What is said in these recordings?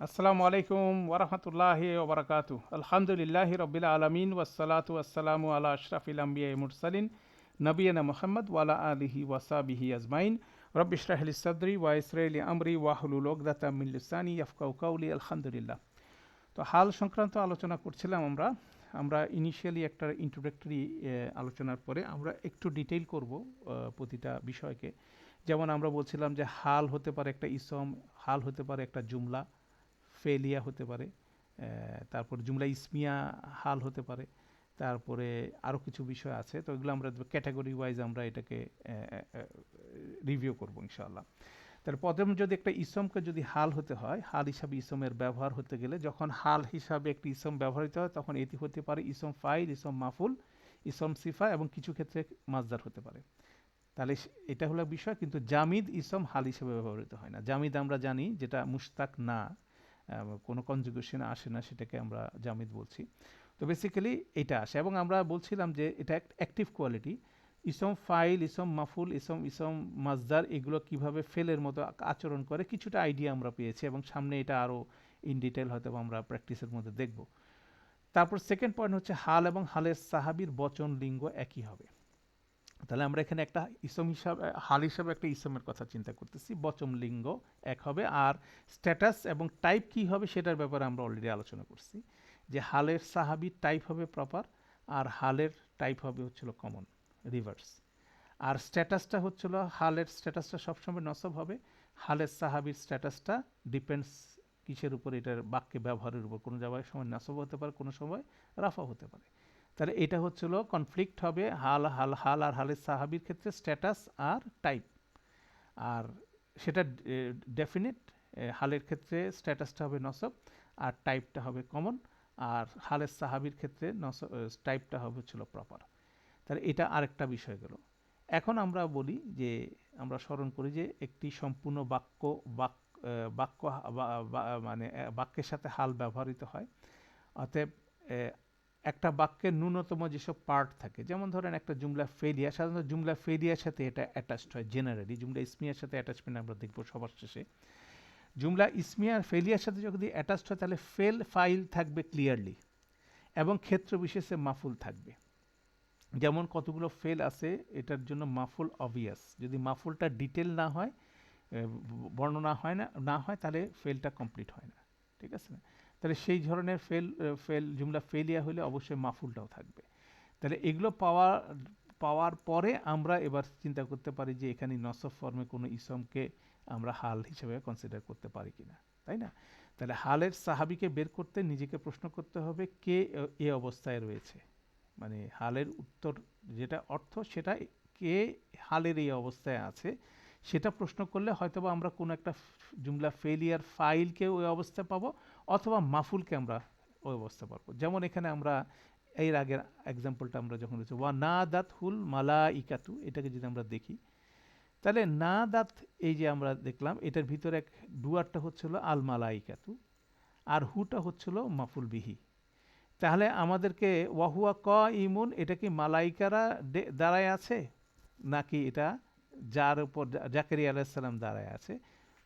আসসালামু আলাইকুম ওরহমতুল্লাহি ওবরাকাতু আলহামদুলিল্লাহি রবিল আলমিন ওয়াসালাতু ওয়াসালামু আলা আশরাফিল আম্বিয়া মুরসালিন নবিয়না মোহাম্মদ ওয়ালা আলিহি ওয়াসাবিহি আজমাইন রব্বি ইশরাহলি সাদরি ওয়া ইয়াসসিরলি আমরি ওয়াহলুল উকদাতাম মিন লিসানি ইয়াফকাহু কাওলি আলহামদুলিল্লাহ। তো হাল সংক্রান্ত আলোচনা করছিলাম আমরা। আমরা ইনিশিয়ালি একটা ইন্ট্রোডাক্টরি আলোচনার পরে আমরা একটু ডিটেইল করব প্রতিটা বিষয়কে। যেমন আমরা বলছিলাম যে হাল হতে পারে একটা ইসম, হাল হতে পারে একটা জুমলা, ফেলিয়া হতে পারে, তারপর জুমলা ইসমিয়া হাল হতে পারে, তারপরে আরও কিছু বিষয় আছে। তো এগুলো আমরা ক্যাটাগরি ওয়াইজ আমরা এটাকে রিভিউ করবো ইনশাআল্লাহ। তাহলে প্রথম যদি একটা ইসমকে যদি হাল হতে হয়, হাল হিসাবে ইসমের ব্যবহার হতে গেলে যখন হাল হিসাবে একটি ইসম ব্যবহৃত হয় তখন এটি হতে পারে ইসম ফাইল, ইসম মাফুল, ইসম সিফা এবং কিছু ক্ষেত্রে মাজদার হতে পারে। তাহলে এটা হলো বিষয়। কিন্তু জামিদ ইসম হাল হিসেবে ব্যবহৃত হয় না। জামিদ আমরা জানি যেটা মুশতাক না, কোনো কনজুগেশন আসে না, সেটাকে আমরা জামিদ বলছি। তো বেসিক্যালি এটা আসে এবং আমরা বলছিলাম যে এটা অ্যাক্টিভ কোয়ালিটি। ইসম ফাইল, ইসম মাফুল, ইসম ইসম মাজদার এগুলো কিভাবে ফেলের মতো আচরণ করে কিছুটা আইডিয়া আমরা পেয়েছি এবং সামনে এটা আরও ইন ডিটেল হয়তো আমরা প্র্যাকটিসের মধ্যে দেখব। তারপর সেকেন্ড পয়েন্ট হচ্ছে হাল এবং হালের সাহাবির বচন লিঙ্গ একই হবে। তাহলে আমরা এখানে একটা ইসম হিসাবে, হাল হিসাবে একটা ইসমের কথা চিন্তা করতেছি, বচন লিঙ্গ এক হবে। আর স্ট্যাটাস এবং টাইপ কি হবে সেটার ব্যাপারে আমরা অলরেডি আলোচনা করছি যে হালের সাহাবি টাইপ হবে প্রপার, আর হালের টাইপ হবে হচ্ছিল কমন, রিভার্স। আর স্ট্যাটাসটা হচ্ছিল, হালের স্ট্যাটাসটা সবসময় নসব হবে, হালের সাহাবির স্ট্যাটাসটা ডিপেন্ডস কিসের উপর, এটার বাক্যে ব্যবহারের উপর। কোনো জায়গায় সময় নাসব হতে পারে, কোনো সময় রাফা হতে পারে। তাহলে এটা হচ্ছিল কনফ্লিক্ট হবে হাল হাল হাল আর হালের সাহাবির ক্ষেত্রে স্ট্যাটাস আর টাইপ। আর সেটা ডেফিনিট, হালের ক্ষেত্রে স্ট্যাটাসটা হবে নসব আর টাইপটা হবে কমন। আর হালের সাহাবির ক্ষেত্রে নসব টাইপটা হবে হচ্ছিল প্রপার। তাহলে এটা আরেকটা বিষয় গেল। এখন আমরা বলি যে, আমরা স্মরণ করি যে একটি সম্পূর্ণ বাক্য বাক্য মানে বাক্যের সাথে হাল ব্যবহৃত হয়। অতএব একটা বাক্যের ন্যূনতম যেসব পার্ট থাকে, যেমন ধরেন একটা জুমলা ফেলিয়া, সাধারণত জুমলা ফেলিয়ার সাথে এটা অ্যাটাচড হয় জেনারেলি। জুমলা ইসমিয়ার সাথে অ্যাটাচমেন্ট আমরা দেখবো সবার শেষে। জুমলা ইসমিয়া আর ফেলিয়ার সাথে যদি অ্যাটাচড হয় তাহলে ফেল ফাইল থাকবে ক্লিয়ারলি এবং ক্ষেত্র বিশেষে মাফুল থাকবে। যেমন কতগুলো ফেল আছে, এটার জন্য মাফুল অবভিয়াস। যদি মাফুলটা ডিটেল না হয়, বর্ণনা হয় না হয়, তাহলে ফেলটা কমপ্লিট হয় না। ঠিক আছে না? তাহলে সেই ধরনের ফেল জুমলা ফেলিয়া হলে অবশ্যই মাফুলটাও থাকবে। তাহলে এগুলো পাওয়ার পরে আমরা এবার চিন্তা করতে পারি যে এখানে নসব ফর্মে কোনো ইসমকে আমরা হাল হিসেবে কনসিডার করতে পারি কিনা, তাই না? তাহলে হালের সাহাবিকে বের করতে নিজেকে প্রশ্ন করতে হবে কে এ অবস্থায় রয়েছে। মানে হালের উত্তর যেটা অর্থ সেটা, কে হালের এই অবস্থায় আছে সেটা প্রশ্ন করলে হয়তোবা আমরা কোনো একটা জুমলা ফেলিয়ার ফাইলকে ওই অবস্থায় পাবো, অথবা মাফুলকে আমরা ওই অবস্থা পাবো। যেমন এখানে আমরা এর আগের এক্সাম্পলটা আমরা যখন হচ্ছে ওয়া না দাত হুল মালা ইকাতু, এটাকে যদি আমরা দেখি তাহলে না দাত, এই যে আমরা দেখলাম এটার ভিতরে এক ডুয়ারটা হচ্ছিল আল মালা ইকাতু, আর হুটা হচ্ছিল মাফুল বিহি। তাহলে আমাদেরকে ওয়াহুয়া ক ইমুন, এটা কি মালাইকারা দাঁড়ায় আছে, নাকি এটা যার উপর জাকারিয়া আলাইসাল্লাম দাঁড়ায় আছে?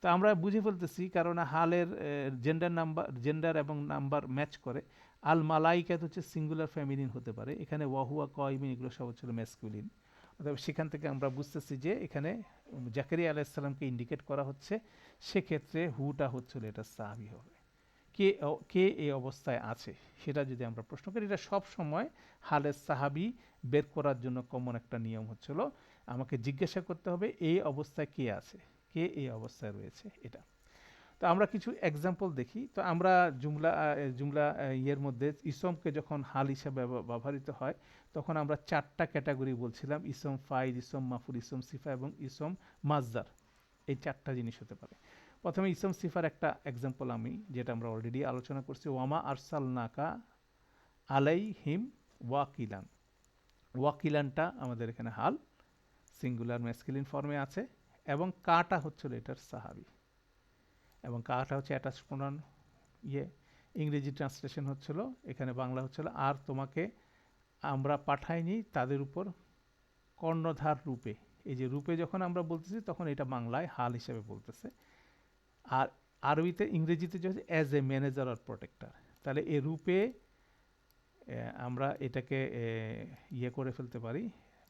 তো আমরা বুঝে ফেলতেছি, কারণ হালের জেন্ডার এবং নাম্বার ম্যাচ করে। আল মালাইকাত হচ্ছে সিঙ্গুলার ফ্যামিলিন হতে পারে, এখানে ওয়াহুয়া ক ইমিন এগুলো সব হচ্ছিল ম্যাসকুলিন। অর্থাৎ সেখান থেকে আমরা বুঝতেছি যে এখানে জাকারিয়া আলাইসাল্লামকে ইন্ডিকেট করা হচ্ছে, সেক্ষেত্রে হুটা হচ্ছিল এটা সাহাবি হবে। কে কে এই অবস্থায় আছে সেটা যদি আমরা প্রশ্ন করি, এটা সব সময় হালের সাহাবি বের করার জন্য কমন একটা নিয়ম হচ্ছিল, আমাকে জিজ্ঞাসা করতে হবে এই অবস্থায় কে আছে, কে এই অবস্থায় রয়েছে, এটা। তো আমরা কিছু এক্সাম্পল দেখি। তো আমরা জুমলা ইয়ের মধ্যে ইসমকে যখন হাল হিসাবে ব্যবহৃত হয় তখন আমরা চারটা ক্যাটাগরি বলছিলাম: ইসম ফাইল, ইসম মাফুল, ইসম সিফা এবং ইসম মাজদার। এই চারটা জিনিস হতে পারে। প্রথমে ইসম সিফার একটা এক্সাম্পল আমি, যেটা আমরা অলরেডি আলোচনা করছি, ওয়ামা আরসাল নাকা আলাই হিম ওয়াকিলান। ওয়াকিলানটা আমাদের এখানে হাল, সিঙ্গুলার ম্যাসকুলিন ফর্মে আছে, এবং কাটা হচ্ছিল এটার সাহাবি, এবং কাটা হচ্ছে অ্যাটাচ প্রোনাউন। ইয়ে ইংরেজি ট্রান্সলেশন হচ্ছিল, এখানে বাংলা হচ্ছিল আর তোমাকে আমরা পাঠাইনি তাদের উপর কর্ণধার রূপে। এই যে রূপে যখন আমরা বলতেছি তখন এটা বাংলায় হাল হিসেবে বলতেছে। আর আরবিতে ইংরেজিতে যে as a manager or protector, তাহলে এ রূপে আমরা এটাকে ইয়ে করে ফেলতে পারি,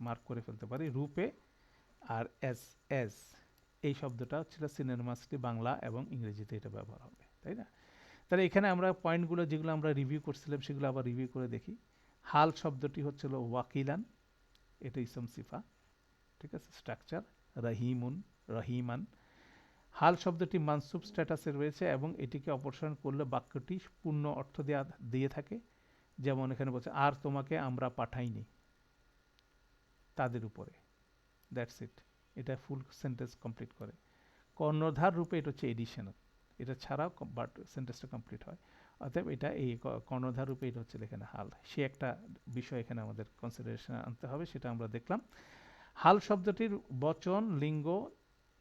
মার্ক করে ফেলতে পারি রূপে। আর অ্যাজ অ্যাজ এই শব্দটা ছিল সিনোনিমাসলি বাংলা এবং ইংরেজিতে এটা ব্যবহার হবে, তাই না? তাহলে এখানে আমরা পয়েন্টগুলো যেগুলো আমরা রিভিউ করছিলাম সেগুলো আবার রিভিউ করে দেখি। হাল শব্দটি হচ্ছিল ওয়াকিলান, এটা ইসম সিফা, ঠিক আছে, স্ট্রাকচার। রহিমুন, রহিমান। হাল শব্দটি মানসুব স্ট্যাটাসে রয়েছে এবং এটিকে অপসারণ করলে বাক্যটি পূর্ণ অর্থ দিয়ে থাকে। যেমন এখানে বলছে আর তোমাকে আমরা পাঠাইনি তাদের উপরে, দ্যাটস ইট, এটা ফুল সেন্টেন্স কমপ্লিট করে। কর্ণধার রূপে এটা হচ্ছে এডিশনাল, এটা ছাড়াও বাট সেন্টেন্সটা কমপ্লিট হয়। অতএব এটা এই কর্ণধার রূপে এটা হচ্ছে এখানে হাল। সে একটা বিষয় এখানে আমাদের কনসিডারেশনে আনতে হবে, সেটা আমরা দেখলাম। হাল শব্দটির বচন লিঙ্গ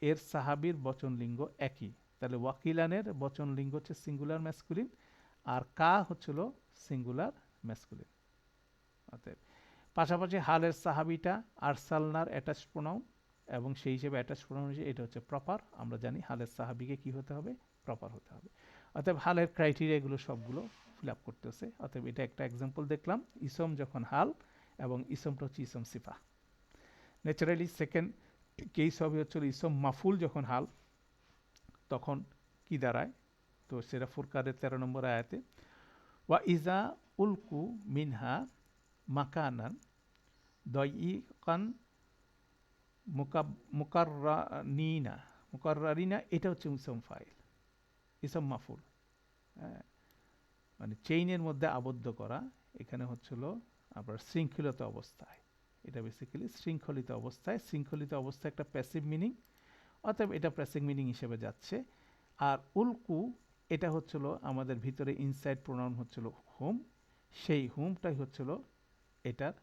এর সাহাবীর বচন লিঙ্গ একই, তাহলে ওয়াকিলানের বচন লিঙ্গ হচ্ছে সিঙ্গুলার ম্যাসকুলিন, আর কা হচ্ছিল সিঙ্গুলার ম্যাসকুলিন। অতএব পাশাপাশি হালের সাহাবিটা আরসালনার অ্যাটাচড প্রোনাউন, এবং সেই হিসেবে অ্যাটাচড প্রোনাউন হিসেবে এটা হচ্ছে প্রপার। আমরা জানি হালের সাহাবিকে কি হতে হবে, প্রপার হতে হবে। অতএব হালের ক্রাইটেরিয়া এগুলো সবগুলো ফিল আপ করতেছে। অতএব এটা একটা এক্সাম্পল দেখলাম, ইসম যখন হাল এবং ইসমটা হচ্ছে ইসম সিফা। ন্যাচারালি সেকেন্ড কেস হবে হচ্ছে ইসম মাফুল যখন হাল, তখন কি দাঁড়ায়, তো সেটা ফুরকানের 13 নম্বর আয়াতে ওয়া ইজা উলকু মিনহা মাকানান দয়িকান মুকাররানিনা, মুকাররারিনা এটা হচ্ছে ইসম ফাইল, ইসম মাফুল, হ্যাঁ, মানে চেইনের মধ্যে আবদ্ধ করা। এখানে হচ্ছিল আপনার শৃঙ্খলিত অবস্থায়, এটা বেসিক্যালি শৃঙ্খলিত অবস্থায়। শৃঙ্খলিত অবস্থায় একটা প্যাসিভ মিনিং, অতএব এটা প্যাসিভ মিনিং হিসেবে যাচ্ছে। আর উলকু এটা হচ্ছিল আমাদের ভিতরে ইনসাইড প্রোনাউন হচ্ছিল হুম, সেই হুমটাই হচ্ছিল এটার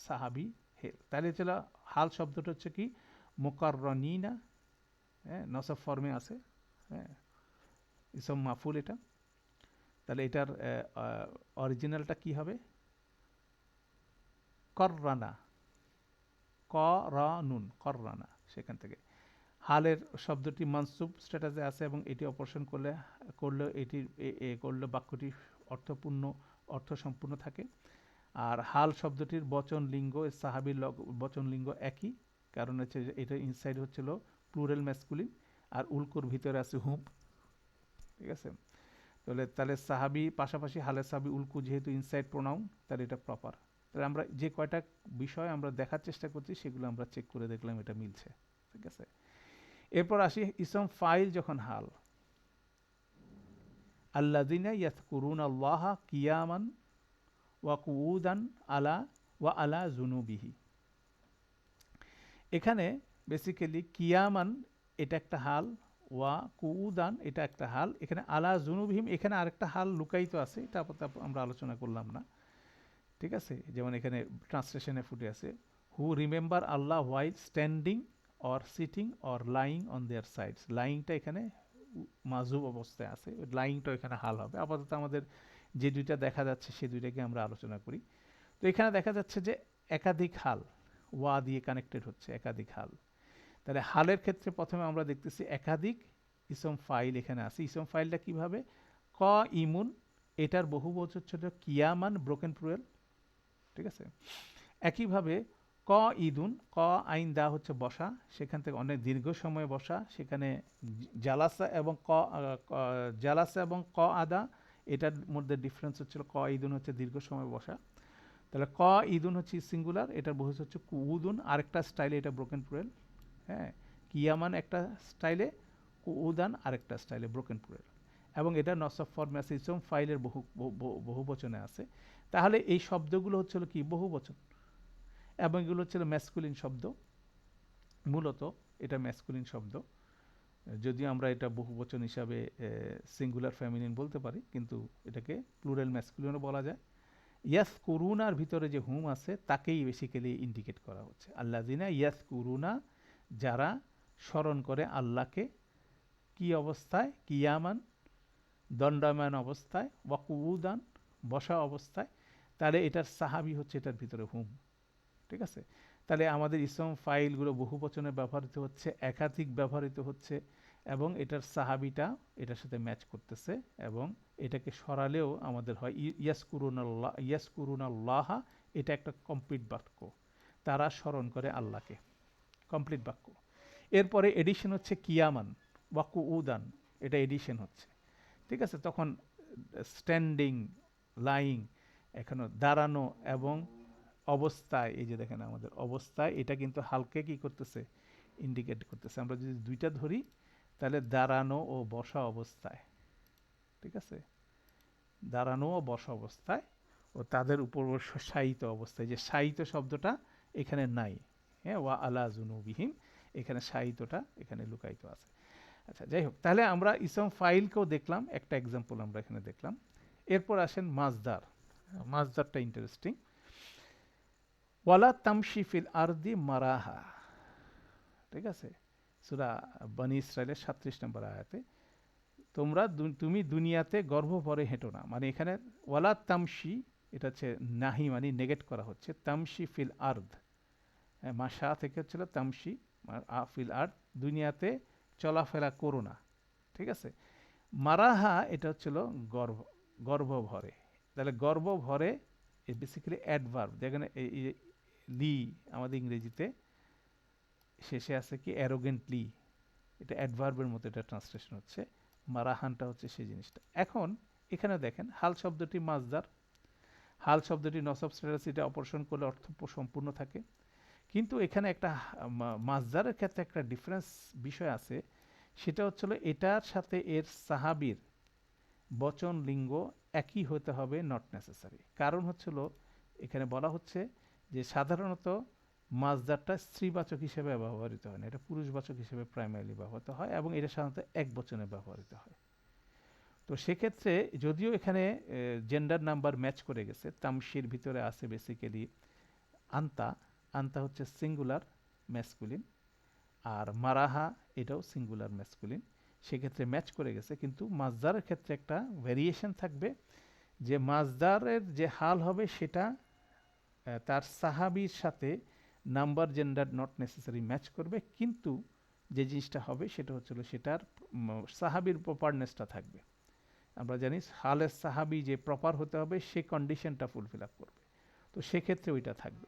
সাহাবি হেল। তাহলে ছিল হাল শব্দটা হচ্ছে কি মুকাররানিনা, হ্যাঁ, নসব ফর্মে আছে, হ্যাঁ, ইসম মাফুল এটা। তাহলে এটার অরিজিনালটা কি হবে, কররানা, করানুন, কররানা, সেখান থেকে। হালের শব্দটি মানসুব স্ট্যাটাসে আছে এবং এটি অপারেশন করলে এটি করলে বাক্যটি অর্থপূর্ণ, অর্থ সম্পূর্ণ থাকে। আর হাল শব্দটির বচন লিঙ্গ সাহাবীর বচন লিঙ্গ একই, কারণ হচ্ছে এটা ইনসাইড হচ্ছিল প্লুরাল ম্যাসকুলিন, আর উলকুর ভিতরে আছে হুম, ঠিক আছে। তাহলে সাহাবি পাশাপাশি হালের সাহাবি উলকু যেহেতু ইনসাইড প্রোনাউন, তাহলে এটা প্রপার। তাহলে আমরা যে কয়টা বিষয় আমরা দেখার চেষ্টা করছি সেগুলো আমরা চেক করে দেখলাম এটা মিলছে, ঠিক আছে। এরপর আসি ইসম ফাইল যখন হাল, আল্লাযিনা ইয়াযকুরুনা আল্লাহা কিয়ামান ওয়া কুউদান আলা ওয়া আলা জুনুবিহি। এখানে বেসিক্যালি কিয়ামান এটা একটা হাল, ওয়া কুউদান এটা একটা হাল, এখানে আলা জুনুবিহিম এখানে আরেকটা হাল লুকায়িত আছে, এটা আমরা আলোচনা করলাম না, ঠিক আছে। যেমন এখানে ট্রান্সলেশনে ফুটে আছে who remember Allah while standing or sitting or lying on their sides. লাইংটা এখানে মাজুব অবস্থায় আছে, লাইংটা এখানে হাল হবে। আপাতত আমাদের যে দুইটা দেখা যাচ্ছে সে দুইটাকে আমরা আলোচনা করি। তো এখানে দেখা যাচ্ছে যে একাধিক হাল ওয়া দিয়ে কানেক্টেড হচ্ছে, একাধিক হাল। তাহলে হালের ক্ষেত্রে প্রথমে আমরা দেখতেছি একাধিক ইসম ফাইল এখানে আছে। ইসম ফাইলটা কিভাবে, ক ইমুন এটার বহুবচন ছিল কিয়ামান ব্রোকেন প্লুরাল, ঠিক আছে। একইভাবে ক ইদুন, ক আইন দা হচ্ছে বসা, সেখান থেকে অনেক দীর্ঘ সময় বসা, সেখানে জালাসা এবং জালাসা এবং ক আদা এটার মধ্যে ডিফারেন্স হচ্ছিল, ক ইদুন হচ্ছে দীর্ঘ সময় বসা। তাহলে ক ইদুন হচ্ছে সিঙ্গুলার, এটার বহু হচ্ছে কুউদুন, আরেকটা স্টাইলে এটা ব্রোকেন প্লুরাল, হ্যাঁ। কিয়ামান একটা স্টাইলে, কুউদান আরেকটা স্টাইলে ব্রোকেন প্লুরাল, এবং এটা নসব ফর্মে আছে, ইসম ফাইলের বহু বচনে আছে। তাহলে এই শব্দগুলো হচ্ছিল কি বহু বচন, এবং এগুলো হচ্ছিল ম্যাসকুলিন শব্দ, মূলত এটা ম্যাসকুলিন শব্দ, যদিও আমরা এটা বহু বচন হিসাবে সিঙ্গুলার ফ্যামিলিন বলতে পারি, কিন্তু এটাকে প্লুরাল ম্যাসকুলিনও বলা যায়। ইয়াস করুনার ভিতরে যে হুম আছে তাকেই বেসিক্যালি ইন্ডিকেট করা হচ্ছে, আল্লাযিনা ইয়াস করুনা যারা স্মরণ করে আল্লাহকে, কি অবস্থায়, কিয়ামান দণ্ডায়মান অবস্থায়, ওয়াকুউদান বসা অবস্থায়। তাহলে এটার সাহাবি হচ্ছে এটার ভিতরে হুম, ঠিক আছে। তাহলে আমাদের ইসম ফাইলগুলো বহু বচনে ব্যবহৃত হচ্ছে, একাধিক ব্যবহৃত হচ্ছে, এবং এটার সাহাবিটা এটার সাথে ম্যাচ করতেছে, এবং এটাকে সরালেও আমাদের হয় ইয়াসকুরুনাল্লাহ, এটা একটা কমপ্লিট বাক্য, তারা স্মরণ করে আল্লাহকে, কমপ্লিট বাক্য। এরপরে এডিশন হচ্ছে কিয়ামান ওয়াকু উদান, এটা এডিশন হচ্ছে, ঠিক আছে। তখন স্ট্যান্ডিং, লাইং, এখানে দাঁড়ানো এবং অবস্থায়, এই যে দেখেন আমাদের অবস্থায়, এটা কিন্তু হালকে কি করতেছে, ইন্ডিকেট করতেছে। আমরা যদি দুইটা ধরি তাহলে দাঁড়ানো ও বসা অবস্থায়, ঠিক আছে, দাঁড়ানো ও বসা অবস্থায় ও তাদের উপর শায়িত অবস্থায়, যে শায়িত শব্দটা এখানে নাই, হ্যাঁ, ওয়া আলা জুনুবিহিম, এখানে শায়িতটা এখানে লুকায়িত আছে। আচ্ছা, যাই হোক, তাহলে আমরা ইসম ফাইলকেও দেখলাম, একটা এক্সাম্পল আমরা এখানে দেখলাম। এরপর আসেন মাজদার। মাজদারটা ইন্টারেস্টিং। ওয়ালা তামশি ফিল আরদি মারাহা, ঠিক আছে, সূরা বনী ইসরাইলের 37 নম্বর আয়াতে, তুমি দুনিয়াতে গর্ভ ভরে হেঁটো না, মানে এখানে ওয়ালা তামশি, এটা হচ্ছে নাহি, মানে নেগেট করা হচ্ছে, তামশি ফিল আর্দ, মাসা থেকে হচ্ছিল তামশি ফিল আর্দ, দুনিয়াতে চলাফেরা করো না, ঠিক আছে। মারাহা এটা হচ্ছিল গর্ভ, গর্ভ ভরে, তাহলে গর্ভ ভরে বেসিক্যালি অ্যাডভার্ব, যেখানে লি আমাদের ইংরেজিতে শেষে আছে কি অ্যারোগেন্টলি, এটা অ্যাডভার্বের মতো এটা ট্রান্সলেশন হচ্ছে, মারাহানটা হচ্ছে সেই জিনিসটা। এখন এখানে দেখেন হাল শব্দটি মাজদার, হাল শব্দটি নসব স্ট্যাটাস এটা অপারেশন করলে অর্থ সম্পূর্ণ থাকে, কিন্তু এখানে একটা মাজদারের ক্ষেত্রে একটা ডিফারেন্স বিষয় আছে, সেটা হচ্ছিল এটার সাথে এর সাহাবীর বচন লিঙ্গ একই হতে হবে, নট নেসেসারি। কারণ হচ্ছিল এখানে বলা হচ্ছে যে সাধারণত মাজদারটা স্ত্রীবাচক হিসেবে ব্যবহৃত হয় না, এটা পুরুষবাচক হিসেবে প্রাইমারিলি ব্যবহৃত হয়, এবং এটা সাধারণত এক বচনে ব্যবহৃত হয়। তো সেক্ষেত্রে যদিও এখানে জেন্ডার নাম্বার ম্যাচ করে গেছে, তামশির ভিতরে আছে বেসিক্যালি আন্তা, আন্তা হচ্ছে সিঙ্গুলার ম্যাসকুলিন, আর মারাহা এটাও সিঙ্গুলার ম্যাসকুলিন, সেক্ষেত্রে ম্যাচ করে গেছে। কিন্তু মাজদারের ক্ষেত্রে একটা ভ্যারিয়েশন থাকবে, যে মাজদারের যে হাল হবে সেটা তার সাহাবির সাথে number gender not necessary match করবে, কিন্তু যে জিনিসটা হবে সেটা হচ্ছিল সেটার সাহাবির প্রপারনেসটা থাকবে। আমরা জানি হালের সাহাবি যে প্রপার হতে হবে সে কন্ডিশনটা ফুলফিল আপ করবে, তো সেক্ষেত্রে ওইটা থাকবে।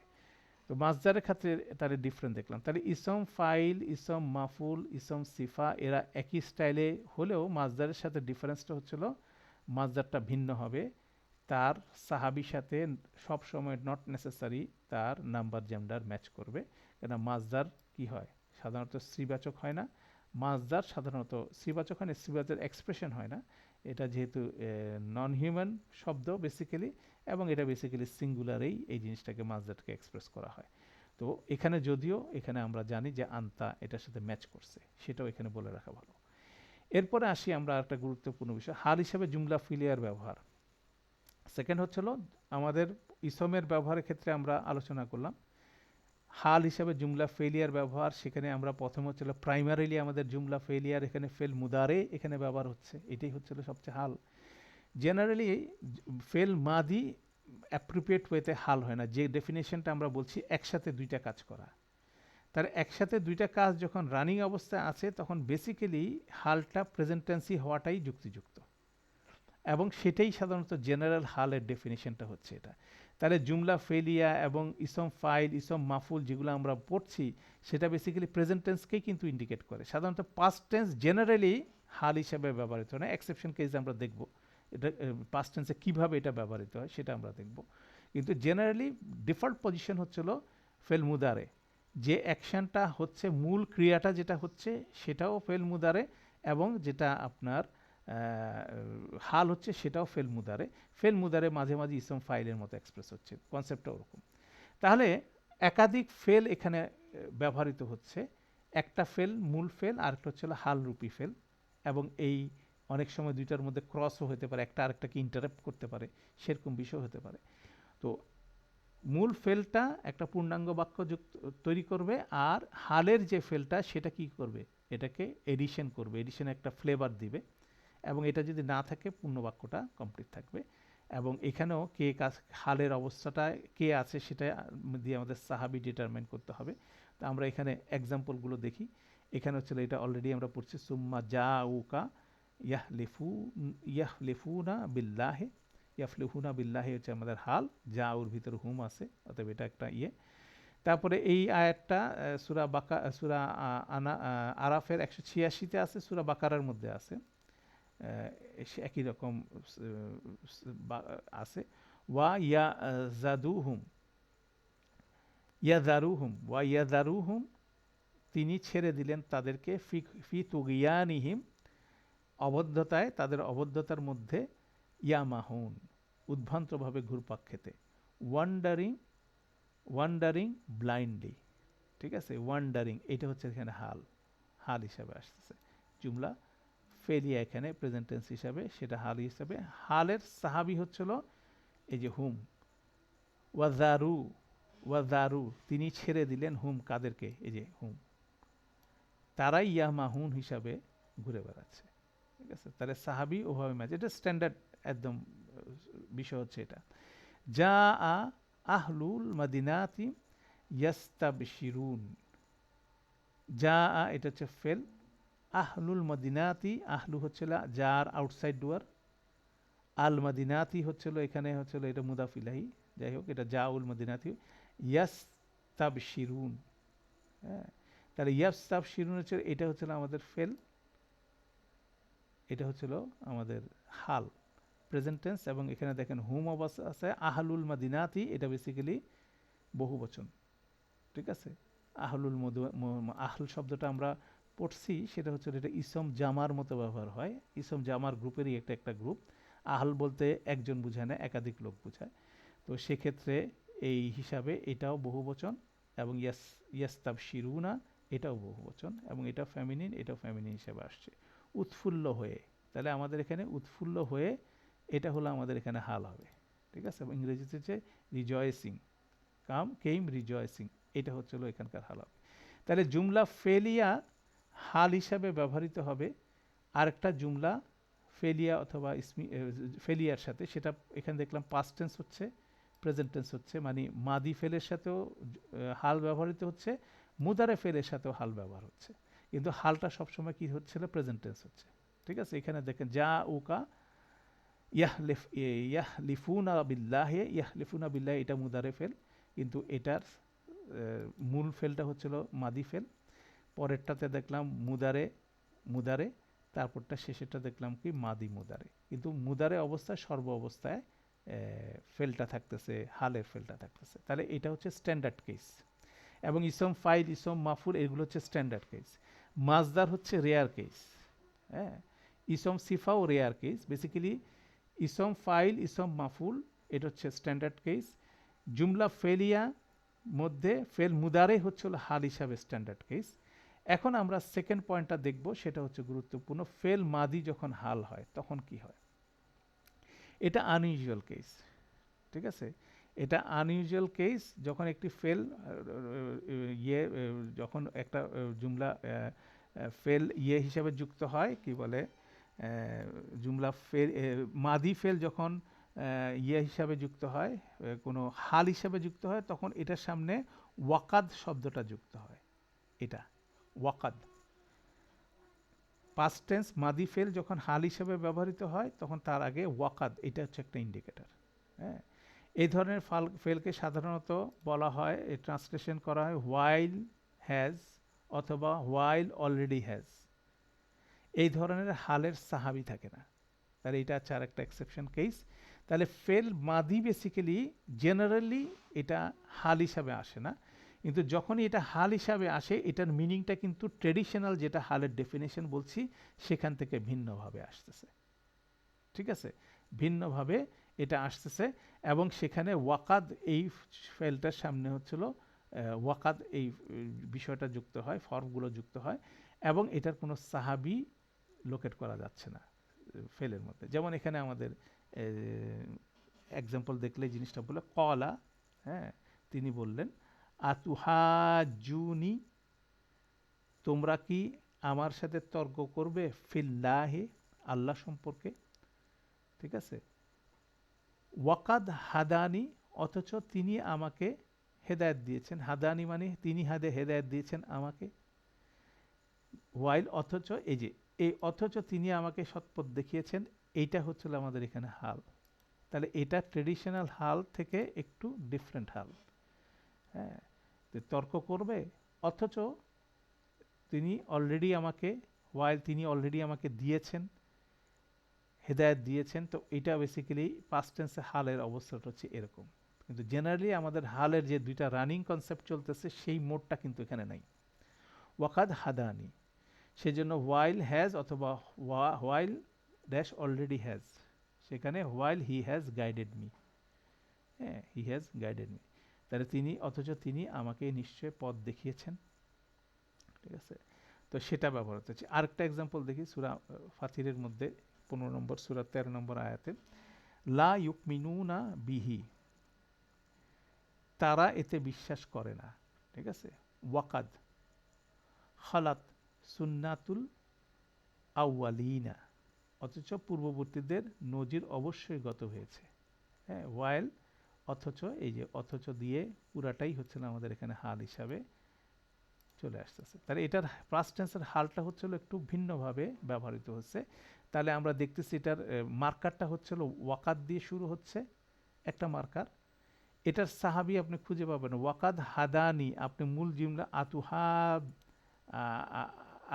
তো মাজদারের ক্ষেত্রে তাহলে ডিফারেন্ট দেখলাম। তাহলে ইসম ফাইল, ইসম মাফুল, ইসম সিফা এরা একই স্টাইলে হলেও মাজদারের সাথে ডিফারেন্সটা হচ্ছিল মাজদারটা ভিন্ন হবে, তার সাহাবির সাথে সব সময় নট নেসেসারি তার নাম্বার জেন্ডার ম্যাচ করবে, কেন মাজদার কি হয় সাধারণত স্ত্রীবাচক হয় না, মাজদার সাধারণত স্ত্রীবাচক হয় না, স্ত্রীবাচক এক্সপ্রেশন হয় না, এটা যেহেতু নন হিউম্যান শব্দ বেসিক্যালি, এবং এটা বেসিক্যালি সিঙ্গুলারেই এই জিনিসটাকে মাজদারকে এক্সপ্রেস করা হয়। তো এখানে যদিও এখানে আমরা জানি যে আন্তা এটার সাথে ম্যাচ করছে, সেটাও এখানে বলে রাখা ভালো। এরপরে আসি আমরা একটা গুরুত্বপূর্ণ বিষয়, হাল হিসেবে জুমলা ফিলিয়ার ব্যবহার। সেকেন্ড হচ্ছিল আমাদের ইসমের ব্যবহারের ক্ষেত্রে আমরা আলোচনা করলাম হাল হিসাবে জুমলা ফেলিয়ার ব্যবহার, সেখানে আমরা প্রথম হচ্ছিল প্রাইমারিলি আমাদের জুমলা ফেলিয়ার এখানে ফেল মুদারে এখানে ব্যবহার হচ্ছে, এটাই হচ্ছিল সবচেয়ে হাল। জেনারেলি ফেল মাদি অ্যাপ্রোপ্রিয়েট ওয়েতে হাল হয় না, যে ডেফিনেশনটা আমরা বলছি একসাথে দুইটা কাজ করা, তার একসাথে দুইটা কাজ যখন রানিং অবস্থায় আছে তখন বেসিক্যালি হালটা প্রেজেন্ট টেন্সি হওয়াটাই যুক্তিযুক্ত, এবং সেটাই সাধারণত জেনারেল হালের ডেফিনেশনটা হচ্ছে এটা। তাহলে জুমলা ফেলিয়া এবং ইসম ফাইল, ইসম মাফুল যেগুলো আমরা পড়ছি সেটা বেসিক্যালি প্রেজেন্ট টেন্সকেই কিন্তু ইন্ডিকেট করে, সাধারণত পাস্ট টেন্স জেনারেলি হাল হিসাবে ব্যবহৃত হয় না, এক্সেপশন কেস আমরা দেখব, এটা পাস্ট টেন্সে কীভাবে এটা ব্যবহৃত হয় সেটা আমরা দেখব, কিন্তু জেনারেলি ডিফল্ট পজিশন হচ্ছিল ফেল মুদারে, যে অ্যাকশনটা হচ্ছে মূল ক্রিয়াটা যেটা হচ্ছে সেটাও ফেল মুদারে, এবং যেটা আপনার হাল হচ্ছে সেটাও ফেল মুদারে, ফেল মুদারে মাঝে মাঝে ইসম ফাইলের মতো এক্সপ্রেস হচ্ছে, কনসেপ্টটা ওরকম। তাহলে একাধিক ফেল এখানে ব্যবহৃত হচ্ছে, একটা ফেল মূল ফেল, আর একটা হচ্ছে হাল রূপী ফেল, এবং এই অনেক সময় দুইটার মধ্যে ক্রসও হতে পারে, একটা আরেকটাকে ইন্টারাপ্ট করতে পারে, সেরকম বিষয় হতে পারে। তো মূল ফেলটা একটা পূর্ণাঙ্গ বাক্য তৈরি করবে, আর হালের যে ফেলটা সেটা কি করবে, এটাকে এডিশন করবে, এডিশনে একটা ফ্লেভার দিবে, এবং এটা যদি না থাকে পূর্ণ বাক্যটা কমপ্লিট থাকবে। এবং এখানেও কে কাজ হালের অবস্থাটা কে আছে সেটা দিয়ে আমাদের সাহাবি ডিটারমাইন করতে হবে। তো আমরা এখানে এক্সাম্পলগুলো দেখি। এখানে হচ্ছে এটা অলরেডি আমরা পড়ছি সুম্মা জাউকা ইয়াহলিফুনা বিল্লাহে, ইয়াফলিহুনা বিল্লাহে হচ্ছে আমাদের হাল, জাউর ভিতরে হুম আছে, অতএব এটা একটা ইয়ে। তারপরে এই আয়াতটা সূরা আরাফের 186-তে আছে, সূরা বাকারার মধ্যে আছে, একই রকম আছে। ওয়া ইয়াজাদুহুম ইয়াযারুহুম ওয়া ইয়াযারুহুম, তিনি ছেড়ে দিলেন তাদেরকে ফি তুগিয়ানিহিম, অবদ্ধতায়, তাদের অবদ্ধতার মধ্যে, ইয়ামাহুন, উদ্ভ্রান্তভাবে ঘুরপাক খেতে, ওয়ান্ডারিং ওয়ান্ডারিং ব্লাইন্ডলি। ঠিক আছে, ওয়ান্ডারিং এটা হচ্ছে এখানে হাল, হাল হিসাবে আসতেছে। জুমলা ফেলিয়া এখানে প্রেজেন্ট টেন্স হিসাবে, সেটা হাল হিসাবে। হালের সাহাবি হচ্ছিল এই যে হুম। ওয়াজারু ওয়াজারু, তিনি ছেড়ে দিলেন হুম, কাদেরকে, এই যে হুম, তারাই ইয়ামাহুন হিসাবে ঘুরে বেড়াচ্ছে। ঠিক আছে, তাহলে সাহাবি ওভাবে ম্যাচ, এটা স্ট্যান্ডার্ড একদম বিষয় হচ্ছে এটা। যা আহলুল মাদিনাতি ইয়াস্তাবশিরুন, যা এটা হচ্ছে ফেল, আহলুল মদিনাতি, আহলু হচ্ছিল যার আউটসাইড ডুয়ার, আল মদিনাতি হচ্ছিল এখানে হচ্ছিল এটা মুদাফ ইলাহি, যাই হোক এটা জাউল মদিনাতি, ইয়াস্তাবশিরুন। হ্যাঁ, তাহলে ইয়াস্তাবশিরুন হচ্ছে, এটা হচ্ছিল আমাদের ফেল, এটা হচ্ছিল আমাদের হাল প্রেজেন্ট টেন্স। এবং এখানে দেখেন হুম অবস্থা আছে, আহলুল মদিনাতি এটা বেসিক্যালি বহু বচন। ঠিক আছে, আহলুল আহল শব্দটা আমরা পড়ছি, সেটা হচ্ছে এটা ইসম জামার মতো ব্যবহার হয়, ইসম জামার গ্রুপেরই একটা গ্রুপ। আহল বলতে একজন বোঝায় না, একাধিক লোক বোঝায়। তো সেক্ষেত্রে এই হিসাবে এটাও বহু বচন, এবং ইয়াস্তাবশিরুনা এটাও বহু বচন, এবং এটা ফেমিনিন, এটাও ফেমিনিন হিসাবে আসছে। উৎফুল্ল হয়ে, তাহলে আমাদের এখানে উৎফুল্ল হয়ে, এটা হলো আমাদের এখানে হাল হবে। ঠিক আছে, এবং ইংরেজিতে হচ্ছে রিজয়েসিং, কেম রিজয়েসিং, এটা হচ্ছিল এখানকার হাল হবে। তাহলে জুমলা ফেলিয়া হাল হিসাবে ব্যবহৃত হবে আরেকটা জুমলা ফেলিয়া অথবা ফেলিয়ার সাথে, সেটা এখানে দেখলাম পাস্ট টেন্স হচ্ছে, প্রেজেন্ট টেন্স হচ্ছে, মানে মাদি ফেলের সাথেও হাল ব্যবহৃত হচ্ছে, মুদারে ফেলের সাথেও হাল ব্যবহার হচ্ছে, কিন্তু হালটা সবসময় কি হচ্ছিল, প্রেজেন্ট টেন্স হচ্ছে। ঠিক আছে, এখানে দেখেন যা উকা ইয়াহলিফুনা বিল্লাহে, ইয়াহলিফুনা বিল্লাহে এটা মুদারে ফেল, কিন্তু এটার মূল ফেলটা হচ্ছিল মাদি ফেল। পরেরটাতে দেখলাম মুদারে মুদারে, তারপরটা শেষেরটা দেখলাম কি মাদি মুদারে, কিন্তু মুদারে অবস্থায় সর্ব অবস্থায় ফেলটা থাকতেছে, হালের ফেলটা থাকতেছে। তাহলে এটা হচ্ছে স্ট্যান্ডার্ড কেস। এবং ইসম ফাইল, ইসম মাফুল, এগুলো হচ্ছে স্ট্যান্ডার্ড কেস। মাজদার হচ্ছে রেয়ার কেস। হ্যাঁ, ইসম সিফাও রেয়ার কেস। বেসিক্যালি ইসম ফাইল, ইসম মাফুল এটা হচ্ছে স্ট্যান্ডার্ড কেস। জুমলা ফেলিয়া মধ্যে ফেল মুদারে হচ্ছিল হাল হিসাবে স্ট্যান্ডার্ড কেস। এখন আমরা সেকেন্ড পয়েন্টটা দেখব, সেটা হচ্ছে গুরুত্বপূর্ণ। ফেল মাদি যখন হাল হয় তখন কি হয়, এটা আনইউজুয়াল কেস। ঠিক আছে, এটা আনইউজুয়াল কেস যখন একটি ফেল যখন একটা জুমলা ফেল হিসাবে যুক্ত হয়, কি বলে, জুমলা ফেল মাদি ফেল যখন হিসাবে যুক্ত হয়, কোনো হাল হিসাবে যুক্ত হয়, তখন এটার সামনে ওয়াকাদ শব্দটা যুক্ত হয়। এটা ওয়াকাদ, পাস্ট টেন্স মাদি ফেল যখন হাল হিসাবে ব্যবহৃত হয়, তখন তার আগে ওয়াকাদ, এটা হচ্ছে একটা ইন্ডিকেটর। হ্যাঁ, এই ধরনের ফেলকে সাধারণত বলা হয়, ট্রান্সলেশন করা হয় হোয়াইল হ্যাজ অথবা হোয়াইল অলরেডি হ্যাজ। এই ধরনের হালের সাহাবি থাকে না, তাহলে এটা হচ্ছে আর একটা এক্সেপশন কেস। তাহলে ফেল মাদি বেসিক্যালি জেনারেলি এটা হাল হিসাবে আসে না, কিন্তু যখনই এটা হাল হিসাবে আসে, এটার মিনিংটা কিন্তু ট্রেডিশনাল যেটা হালের ডেফিনেশন বলছি সেখান থেকে ভিন্নভাবে আসতেছে। ঠিক আছে, ভিন্নভাবে এটা আসতেছে, এবং সেখানে ওয়াকাদ এই ফেলটার সামনে হচ্ছিল ওয়াকাদ, এই বিষয়টা যুক্ত হয়, ফর্মগুলো যুক্ত হয়, এবং এটার কোনো সাহাবি লোকেট করা যাচ্ছে না ফেলের মধ্যে। যেমন এখানে আমাদের এক্সাম্পল দেখলে জিনিসটা বলে, কলা, হ্যাঁ, তিনি বললেন, আতুহাজুনি, তোমরা কি আমার সাথে তর্ক করবে, ফিল্লাহে, আল্লাহ সম্পর্কে। ঠিক আছে, ওয়াকাদ হাদানি, অথচ তিনি আমাকে হেদায়েত দিয়েছেন। হাদানি মানে তিনি হেদায়েত দিয়েছেন আমাকে। ওয়াইল অথচ এই যে এই অথচ তিনি আমাকে সৎপথ দেখিয়েছেন, এইটা হচ্ছিল আমাদের এখানে হাল। তাহলে এটা ট্রেডিশনাল হাল থেকে একটু ডিফারেন্ট হাল। হ্যাঁ, তো তর্ক করবে অথচ তিনি অলরেডি আমাকে, ওয়াইল তিনি অলরেডি আমাকে দিয়েছেন, হেদায়েত দিয়েছেন। তো এটা বেসিক্যালি পাস্ট টেন্সে হালের অবস্থাটা হচ্ছে এরকম। কিন্তু জেনারেলি আমাদের হালের যে দুইটা রানিং কনসেপ্ট চলতেছে সেই মোডটা কিন্তু এখানে নাই। ওয়াকাদ হাদানি, সেজন্য ওয়াইল হ্যাজ অথবা ওয়াইল ড্যাশ অলরেডি হ্যাজ, সেখানে ওয়াইল হি হ্যাজ গাইডেড মি। হ্যাঁ, হি হ্যাজ গাইডেড মি, তাহলে তিনি অথচ তিনি আমাকে নিশ্চয় পথ দেখিয়েছেন। ঠিক আছে, তো সেটা ব্যবহার হচ্ছে। আরেকটা এক্সাম্পল দেখি সূরা ফাতিরের মধ্যে 15 নম্বর সূরা 13 নম্বর আয়াতে, লা ইউকমিনুনা বিহি, তারা এতে বিশ্বাস করে না। ঠিক আছে, ওয়াকাদ খালাত সুন্নাতুল আউয়ালিনা, অথচ পূর্ববর্তীদের নজির অবশ্যই গত হয়েছে। হ্যাঁ, ওয়াইল অথচ, এই যে অথচ দিয়ে পুরাটাই হচ্ছে না আমাদের এখানে হাল হিসাবে চলে আসতেছে। তাহলে এটার পাস্ট টেন্সের হালটা হচ্ছিল একটু ভিন্নভাবে ব্যবহৃত হচ্ছে। তাহলে আমরা দেখতেছি এটার মার্কারটা হচ্ছিল ওয়াকাদ দিয়ে শুরু হচ্ছে একটা মার্কার। এটার সাহাবি আপনি খুঁজে পাবেন ওয়াকাদ হাদানি, আপনি মূল জিমলা আতুহাব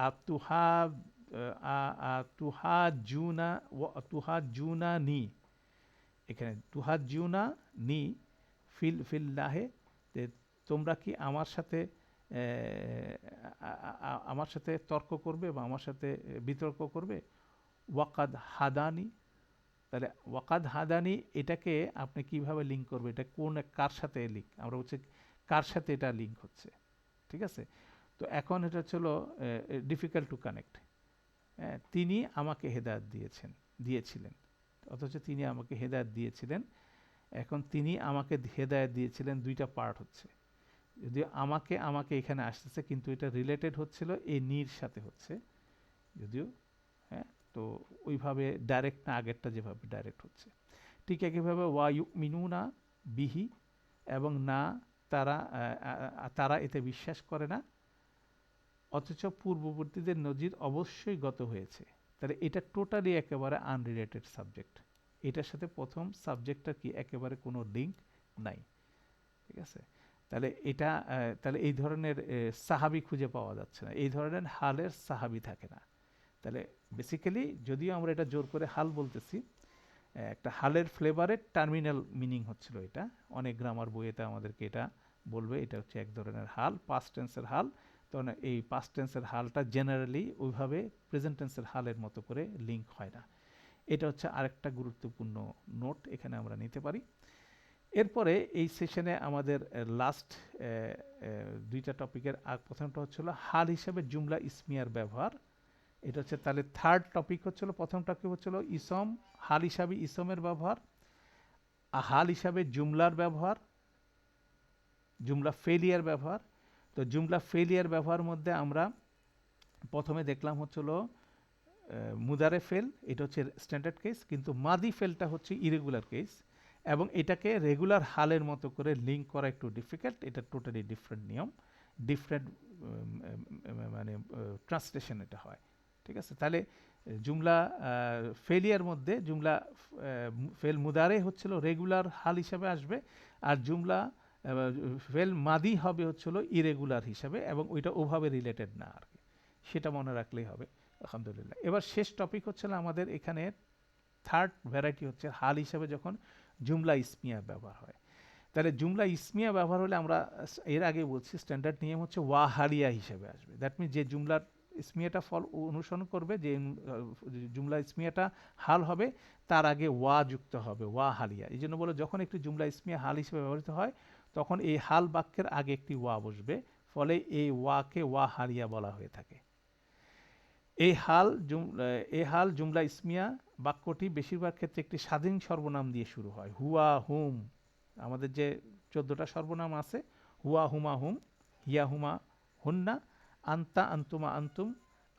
আতুহাব আতুহাজুনা আতুহাজুনানি, এখানে তুহাজুনা নি ফিল ফিল্লাহে, তোমরা কি আমার সাথে আমার সাথে তর্ক করবে বা আমার সাথে বিতর্ক করবে। ওয়াকাদ হাদানি, তাহলে ওয়াকাদ হাদানি এটাকে আপনি কিভাবে লিঙ্ক করবে, এটা কোন কার সাথে লিঙ্ক, আমরা বলছি কার সাথে এটা লিঙ্ক হচ্ছে। ঠিক আছে, তো এখন এটা হচ্ছিল ডিফিকাল্ট টু কানেক্ট। তিনি আমাকে হেদায়েত দিয়েছিলেন, অথচ তিনি আমাকে হেদায়েত দিয়েছিলেন। এখন তিনি আমাকে হেদায়েত দিয়েছিলেন, দুইটা পার্ট হচ্ছে। যদিও আমাকে আমাকে এখানে আসতেছে, কিন্তু এটা রিলেটেড হচ্ছিল এই নির সাথে হচ্ছে যদিও। হ্যাঁ, তো ওইভাবে ডাইরেক্ট না, আগেরটা যেভাবে ডাইরেক্ট হচ্ছে ঠিক একইভাবে ওয়া ইউমিনুনা বিহি, এবং না তারা তারা এতে বিশ্বাস করে না, অথচ পূর্ববর্তীদের নজির অবশ্যই গত হয়েছে। তাহলে এটা টোটালি একেবারে আনরিলেটেড সাবজেক্ট, এটার সাথে প্রথম সাবজেক্টটা কি একেবারে কোনো লিঙ্ক নাই। ঠিক আছে, তাহলে এটা তাহলে এই ধরনের সাহাবি খুঁজে পাওয়া যাচ্ছে না, এই ধরনের হালের সাহাবি থাকে না। তাহলে বেসিক্যালি যদিও আমরা এটা জোর করে হাল বলতেছি, একটা হালের ফ্লেভারের টার্মিনাল মিনিং হচ্ছিল এটা। অনেক গ্রামার বইয়েতে আমাদেরকে এটা বলবে, এটা হচ্ছে এক ধরনের হাল, পাস্ট টেন্সের হাল। তখন এই পাস্ট টেন্সের হালটা জেনারেলি ওইভাবে প্রেজেন্ট টেন্সের হালের মতো করে লিঙ্ক হয় না। এটা হচ্ছে আরেকটা গুরুত্বপূর্ণ নোট এখানে আমরা নিতে পারি। এরপরে এই সেশনে আমাদের লাস্ট দুইটা টপিকের প্রথমটা হচ্ছিল হাল হিসাবে জুমলা ইসমিয়ার ব্যবহার। এটা হচ্ছে তাহলে থার্ড টপিক হচ্ছিল, প্রথম টপিক হচ্ছিল ইসম, হাল হিসাবে ইসমের ব্যবহার, হাল হিসাবে জুমলার ব্যবহার, জুমলা ফেলিয়ার ব্যবহার। তো জুমলা ফেলিয়ার ব্যবহার মধ্যে আমরা প্রথমে দেখলাম হচ্ছিল মুদারে ফেল, এটা হচ্ছে স্ট্যান্ডার্ড কেস, কিন্তু মাদি ফেলটা হচ্ছে ইরেগুলার কেস, এবং এটাকে রেগুলার হালের মতো করে লিঙ্ক করা একটু ডিফিকাল্ট। এটা টোটালি ডিফারেন্ট নিয়ম, ডিফারেন্ট মানে ট্রান্সলেশন এটা হয়। ঠিক আছে, তাহলে জুমলা ফেলিয়ার মধ্যে জুমলা ফেল মুদারে হচ্ছিল রেগুলার হাল হিসাবে আসবে, আর জুমলা ফেল মাদি হবে হচ্ছিল ইরেগুলার হিসাবে, এবং ওইটা ওভাবে রিলেটেড না আর কি, সেটা মনে রাখলেই হবে। আলহামদুলিল্লাহ। এবার শেষ টপিক হচ্ছিল আমাদের এখানে থার্ড ভ্যারাইটি হচ্ছে হাল হিসাবে যখন জুমলা ইসমিয়া ব্যবহার হয়। তাহলে জুমলা ইসমিয়া ব্যবহার হলে আমরা এর আগে বলছি স্ট্যান্ডার্ড নিয়ম হচ্ছে ওয়া হালিয়া হিসেবে আসবে। দ্যাট মিনস যে জুমলার ইসমিয়াটা অনুসরণ করবে, যে জুমলা ইসমিয়াটা হাল হবে, তার আগে ওয়া যুক্ত হবে, ওয়া হালিয়া। এই জন্য বলে যখন একটি জুমলা ইসমিয়া হাল হিসেবে ব্যবহৃত হয়, তখন এই হাল বাক্যের আগে একটি ওয়া বসবে, ফলে এই ওয়াকে ওয়া হালিয়া বলা হয়ে থাকে। এই হাল জুমলা ইসমিয়া বাক্যটি বেশিরভাগ ক্ষেত্রে একটি স্বাধীন সর্বনাম দিয়ে শুরু হয়। হুয়া হুম, আমাদের যে 14টা সর্বনাম আছে, হুয়া হুমা হুম, হিয়া হুমা হুন্না, আন্তা আন্তুমা আন্তুম,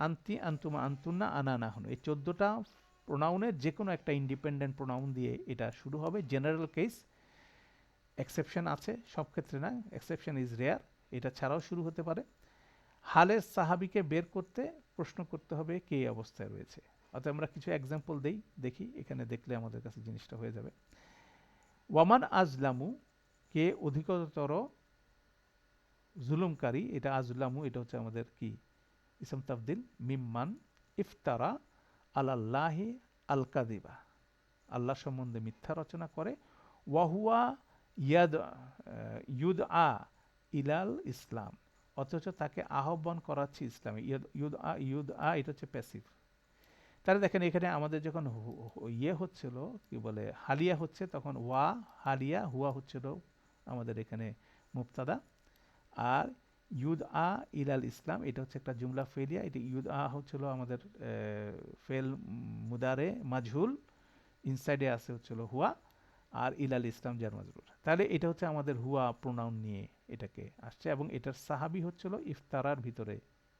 আন্তি আন্তুমা আন্তুন্না, আনা না হুন, এই 14টা প্রোনাউনের যে কোনো একটা ইন্ডিপেন্ডেন্ট প্রোনাউন দিয়ে এটা শুরু হবে। জেনারেল কেস, এক্সেপশন আছে, সব ক্ষেত্রে না, এক্সেপশন ইজ রেয়ার, এটা ছাড়াও শুরু হতে পারে। হালের সাহাবিকে বের করতে প্রশ্ন করতে হবে কে এই অবস্থায় রয়েছে। অর্থাৎ আমরা কিছু এক্সাম্পল দেখি, এখানে দেখলে আমাদের কাছে জিনিসটা হয়ে যাবে। ওয়ামান আজলামু, কে অধিকতর জুলুমকারী, এটা আজলামু এটা হচ্ছে আমাদের কি ইসম তাফদিল, মিম্মান ইফতারা আলাল্লাহি আল কাযিবা, আল্লাহ সম্বন্ধে মিথ্যা রচনা করে, ওয়াহুয়া ইয়াদ ইউদআ ইলাল ইসলাম, অথচ তাকে আহ্বান করাচ্ছে ইসলামে। ইউদআ এটা হচ্ছে প্যাসিভ। তাহলে দেখেন এখানে আমাদের যখন ইয়ে হচ্ছিল কি বলে হালিয়া হচ্ছে, তখন ওয়া হালিয়া, হুয়া হচ্ছিল আমাদের এখানে মুবতাদা, আর ইউদ আ ইলাল ইসলাম এটা হচ্ছে একটা জুমলা ফেলিয়া। এটা ইউদ আ হচ্ছিল আমাদের ফেল মুদারে মাজহুল, ইনসাইডে আছে হচ্ছিল হুয়া, আর ইলাল ইসলাম জার মাজরুর। তাহলে এটা হচ্ছে আমাদের হুয়া প্রোনাউন নিয়ে এটাকে আসছে, এবং এটার সাহাবি হচ্ছিল ইফতারার ভিতরে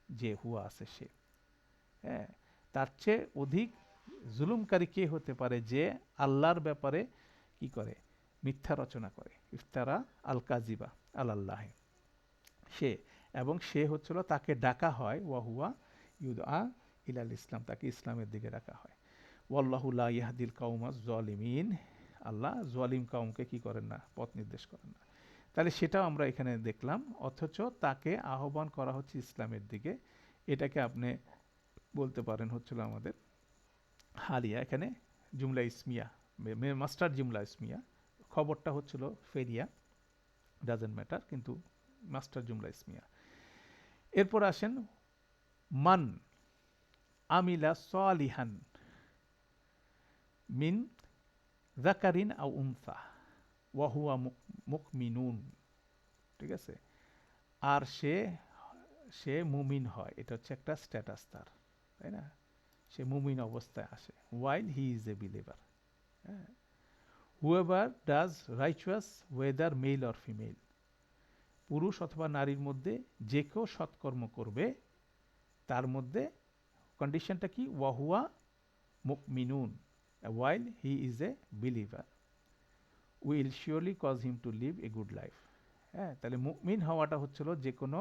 যে হুয়া আছে সে। হ্যাঁ, তার চেয়ে অধিক জুলুমকারী কে হতে পারে যে আল্লাহর ব্যাপারে কি করে, মিথ্যা রচনা করে। ইফতারা আল কাজিবা আল্লাহ, সে, এবং সে হচ্ছিল তাকে ডাকা হয় ওয়াহুয়া ইউদআ ইলাল ইসলাম, তাকে ইসলামের দিকে ডাকা হয়। ওয়াল্লাহু লা ইয়াহদিল কাউমাজ জালিমিন, আল্লাহ জালিম কাউমকে কি করেন না, পথ নির্দেশ করেন না। তাহলে সেটাও আমরা এখানে দেখলাম, অথচ তাকে আহ্বান করা হচ্ছে ইসলামের দিকে। এটাকে আপনি বলতে পারেন হচ্ছিল আমাদের হালিয়া, এখানে জুমলা ইসমিয়া, মাস্টার জুমলা ইসমিয়া, খবরটা হচ্ছিল ফেরিয়া, ডাজেন্ট ম্যাটার, কিন্তু মাস্টার জুমলা ইসমিয়া। এরপর আসেন মান আমিলা সালিহান মিন যাকারিন আও উনসা ওয়াহুয়া মুকমিনুন, ঠিক আছে। আর সে সে মুমিন হয়, এটা হচ্ছে একটা স্ট্যাটাস তার, তাই না, সে মুমিন অবস্থায় আসে, while he is a believer. হ্যাঁ, whoever does righteous whether male or female, পুরুষ অথবা নারীর মধ্যে যে কেউ সৎকর্ম করবে, তার মধ্যে কন্ডিশনটা কি, ওয়াহুয়া মুকমিনুন while he is a believer, will surely cause him to live a good life. হ্যাঁ, তাহলে মুকমিন হওয়াটা হচ্ছিল যে কোনো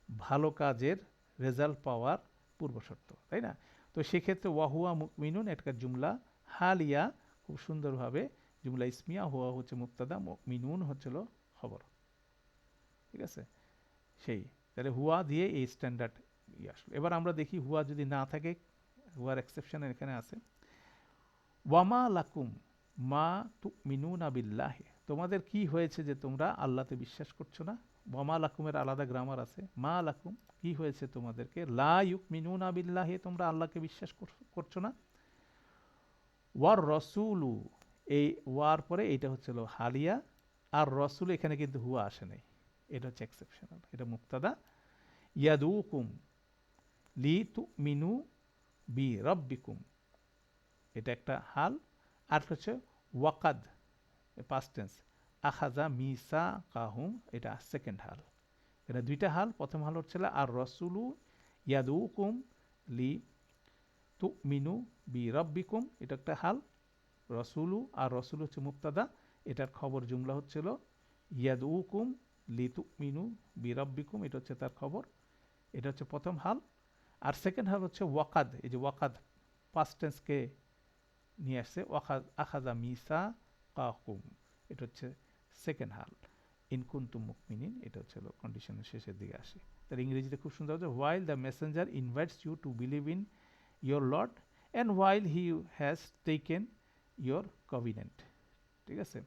ভালো কাজের রেজাল্ট পাওয়ার পূর্বশর্ত, তাই না। তো সেক্ষেত্রে ওয়াহুয়া মুকমিনুন একটা জুমলা হালিয়া, খুব সুন্দরভাবে জুমলা ইসমিয়া, হুয়া হচ্ছে মুবতাদা, মুকমিনুন হচ্ছিল খবর, ঠিক আছে। সেই, তাহলে হুয়া দিয়ে এই স্ট্যান্ডার্ড আসলো। এবার আমরা দেখি হুয়া যদি না থাকে, হুয়ার এক্সেপশন এখানে আছে। ওয়ামা লাকুম মা তুমিনুনা বিল্লাহি, তোমাদের কি হয়েছে যে তোমরা আল্লাহতে বিশ্বাস করছো না। ওয়ামা লাকুমের আলাদা গ্রামার আছে। মা লাকুম, কি হয়েছে তোমাদেরকে, লা ইউমিনুনা বিল্লাহি, তোমরা আল্লাহকে বিশ্বাস করছো না। ওয়ার রসুলু, এই ওয়ার পরে এটা হচ্ছিল হালিয়া, আর রসুল এখানে কিন্তু হুয়া আসে নাই, এটা হচ্ছে এক্সেপশনাল, এটা মুক্তাদা। ইয়াদুকুম লি তুমিনু বি রব্বিকুম, এটা একটা হাল। আর হচ্ছে ওয়াকাদ, পাস্ট টেন্স, আখাজা মিসা কাহুম, এটা সেকেন্ড হাল। এটা দুইটা হাল। প্রথম হাল হচ্ছিল আর রসুলু ইয়াদুকুম লি তুমিনু বি রব্বিকুম, এটা একটা হাল, রসুলু, আর রসুল হচ্ছে মুক্তাদা, এটার খবর জুমলা হচ্ছিল ইয়াদুকুম লি তুমিনু বি রব্বিকুম, এটা হচ্ছে তার খবর, এটা হচ্ছে প্রথম হাল। আর সেকেন্ড হাল হচ্ছে ওয়াকাদ, এই যে ওয়াকাদ পাস্ট টেন্সকে নিয়ে আসছে, ওয়াকাদ আখাজা মিসা কাহুম, এটা হচ্ছে সেকেন্ড হাল। ইনকুন্তুম মুকমিনিন, এটা হচ্ছে কন্ডিশনের শেষের দিকে আসে। তার ইংরেজিতে খুব সুন্দর হচ্ছে, while the messenger invites you to believe in your lord and while he has taken your covenant, ঠিক আছে।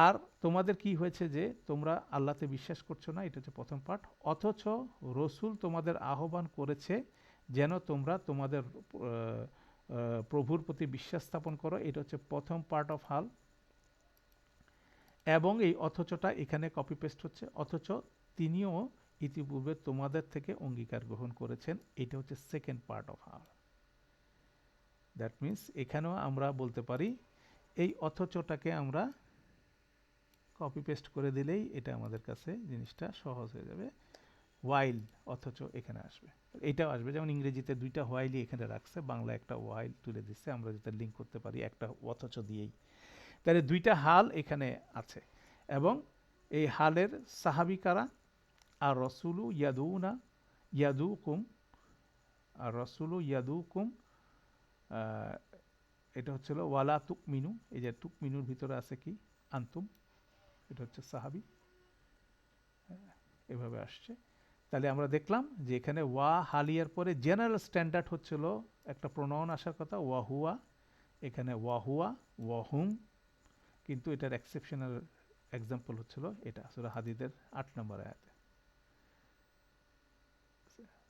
আর তোমাদের কি হয়েছে যে তোমরা আল্লাহতে বিশ্বাস করছো না, এটা হচ্ছে প্রথম পার্ট, অথচ রসুল তোমাদের আহ্বান করেছে যেন তোমরা তোমাদের প্রভুর প্রতি বিশ্বাস স্থাপন করো, এটা হচ্ছে প্রথম পার্ট অফ হাল। এবং এই অথচটা এখানে কপি পেস্ট হচ্ছে, অথচ তিনিও ইতিপূর্বে তোমাদের থেকে অঙ্গীকার গ্রহণ করেছেন, এটা হচ্ছে সেকেন্ড পার্ট অফ হাল। দ্যাট মিন্স এখানেও আমরা বলতে পারি এই অথচটাকে আমরা কপি পেস্ট করে দিলেই এটা আমাদের কাছে জিনিসটা সহজ হয়ে যাবে। ওয়াইল, অথচ এখানে আসবে, এটাও আসবে। যেমন ইংরেজিতে দুইটা ওয়াইলই এখানে রাখছে, বাংলা একটা ওয়াইল তুলে দিচ্ছে, আমরা যাতে লিঙ্ক করতে পারি একটা অথচ দিয়েই। তাহলে দুইটা হাল এখানে আছে, এবং এই হালের সাহাবি কারা, আর রসুলু ইয়াদুনা ইয়াদুকুম, আর রসুলু ইয়াদুকুম, এটা হচ্ছিল ওয়ালা তুকমিনু, এই যে তুকমিনুর ভিতরে আছে কি আন্তুম, এটা হচ্ছে সাহাবি, এভাবে আসছে। তাহলে আমরা দেখলাম যে এখানে ওয়া হালিয়ার পরে জেনারেল স্ট্যান্ডার্ড হচ্ছিল একটা প্রোনাউন আসার কথা ওয়াহুয়া, এখানে ওয়াহুয়া, ওয়াহুম, কিন্তু এটার এক্সেপশনাল এক্সাম্পল হচ্ছিল এটা সূরা হাদীদের ৮ নম্বর আয়াতে।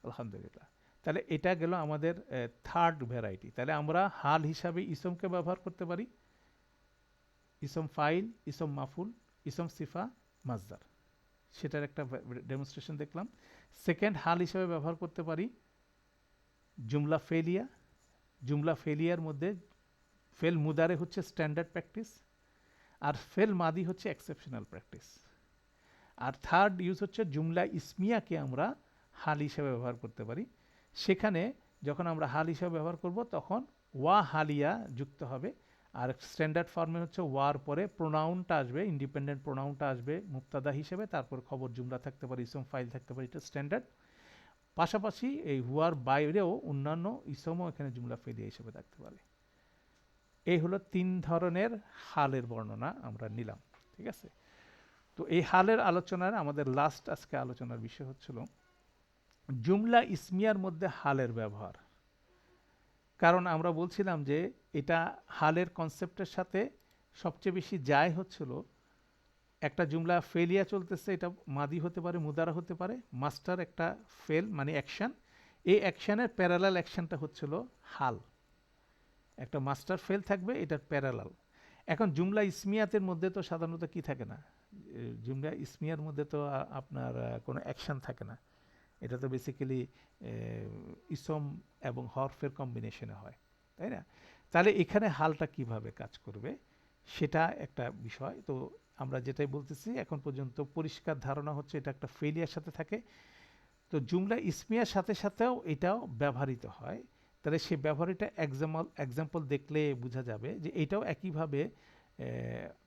আলহামদুলিল্লাহ। তাহলে এটা গেল আমাদের থার্ড ভ্যারাইটি। তাহলে আমরা হাল হিসাবে ইসমকে ব্যবহার করতে পারি, ইসম ফাইল, ইসম মাফুল, ইসম সিফা, মাজদার, সেটার একটা ডেমনস্ট্রেশন দেখলাম। সেকেন্ড, হাল হিসাবে ব্যবহার করতে পারি জুমলা ফেলিয়া, জুমলা ফেলিয়ার মধ্যে ফেল মুদারে হচ্ছে স্ট্যান্ডার্ড প্র্যাকটিস, আর ফেল মাদি হচ্ছে এক্সেপশনাল প্র্যাকটিস। আর থার্ড ইউজ হচ্ছে জুমলা ইসমিয়াকে আমরা হাল হিসাবে ব্যবহার করতে পারি। সেখানে যখন আমরা হাল হিসাবে ব্যবহার করব তখন ওয়া হালিয়া যুক্ত হবে, আর স্ট্যান্ডার্ড ফর্মে হচ্ছে ওয়ার পরে প্রোনাউনটা আসবে, ইন্ডিপেন্ডেন্ট প্রোনাউনটা আসবে মুক্তাদা হিসেবে, তারপর খবর জুমলা থাকতে পারে, ইসম ফাইল থাকতে পারে, এটা স্ট্যান্ডার্ড। পাশাপাশি এই হুয়ার বাইরেও অন্যান্য ইসমও এখানে জুমলা ফেলিয়া হিসেবে থাকতে পারে। এই হলো 3 ধরনের হালের বর্ণনা আমরা নিলাম, ঠিক আছে। তো এই হালের আলোচনার আমাদের লাস্ট আজকে আলোচনার বিষয় হচ্ছিল জুমলা ইসমিয়ার মধ্যে হালের ব্যবহার। কারণ আমরা বলছিলাম যে এটা হালের কনসেপ্টের সাথে সবচেয়ে বেশি যায় হচ্ছিল একটা জুমলা ফেলিয়া চলতেছে, এটা মাদি হতে পারে, মুদারা হতে পারে, মাস্টার একটা ফেল মানে অ্যাকশন, এই অ্যাকশনের প্যারালাল অ্যাকশনটা হচ্ছিল হাল, একটা মাস্টার ফেল থাকবে এটার প্যারালাল। এখন জুমলা ইসমিয়াতের মধ্যে তো সাধারণত কি থাকে না, জুমলা ইসমিয়ার মধ্যে তো আপনার কোনো অ্যাকশন থাকে না, এটা তো বেসিক্যালি ইসম এবং হরফের কম্বিনেশনে হয়, তাই না? তাহলে এখানে হালটা কিভাবে কাজ করবে সেটা একটা বিষয়। তো আমরা যেটাই বলতেছি এখন পর্যন্ত পরিষ্কার ধারণা হচ্ছে এটা একটা ফেলিয়ার সাথে থাকে। তো জুমলা ইসমিয়ার সাথে সাথেও এটাও ব্যবহৃত হয়। তাহলে সেই ব্যবহারিটা এক্সাম্পল দেখলে বোঝা যাবে যে এটাও একইভাবে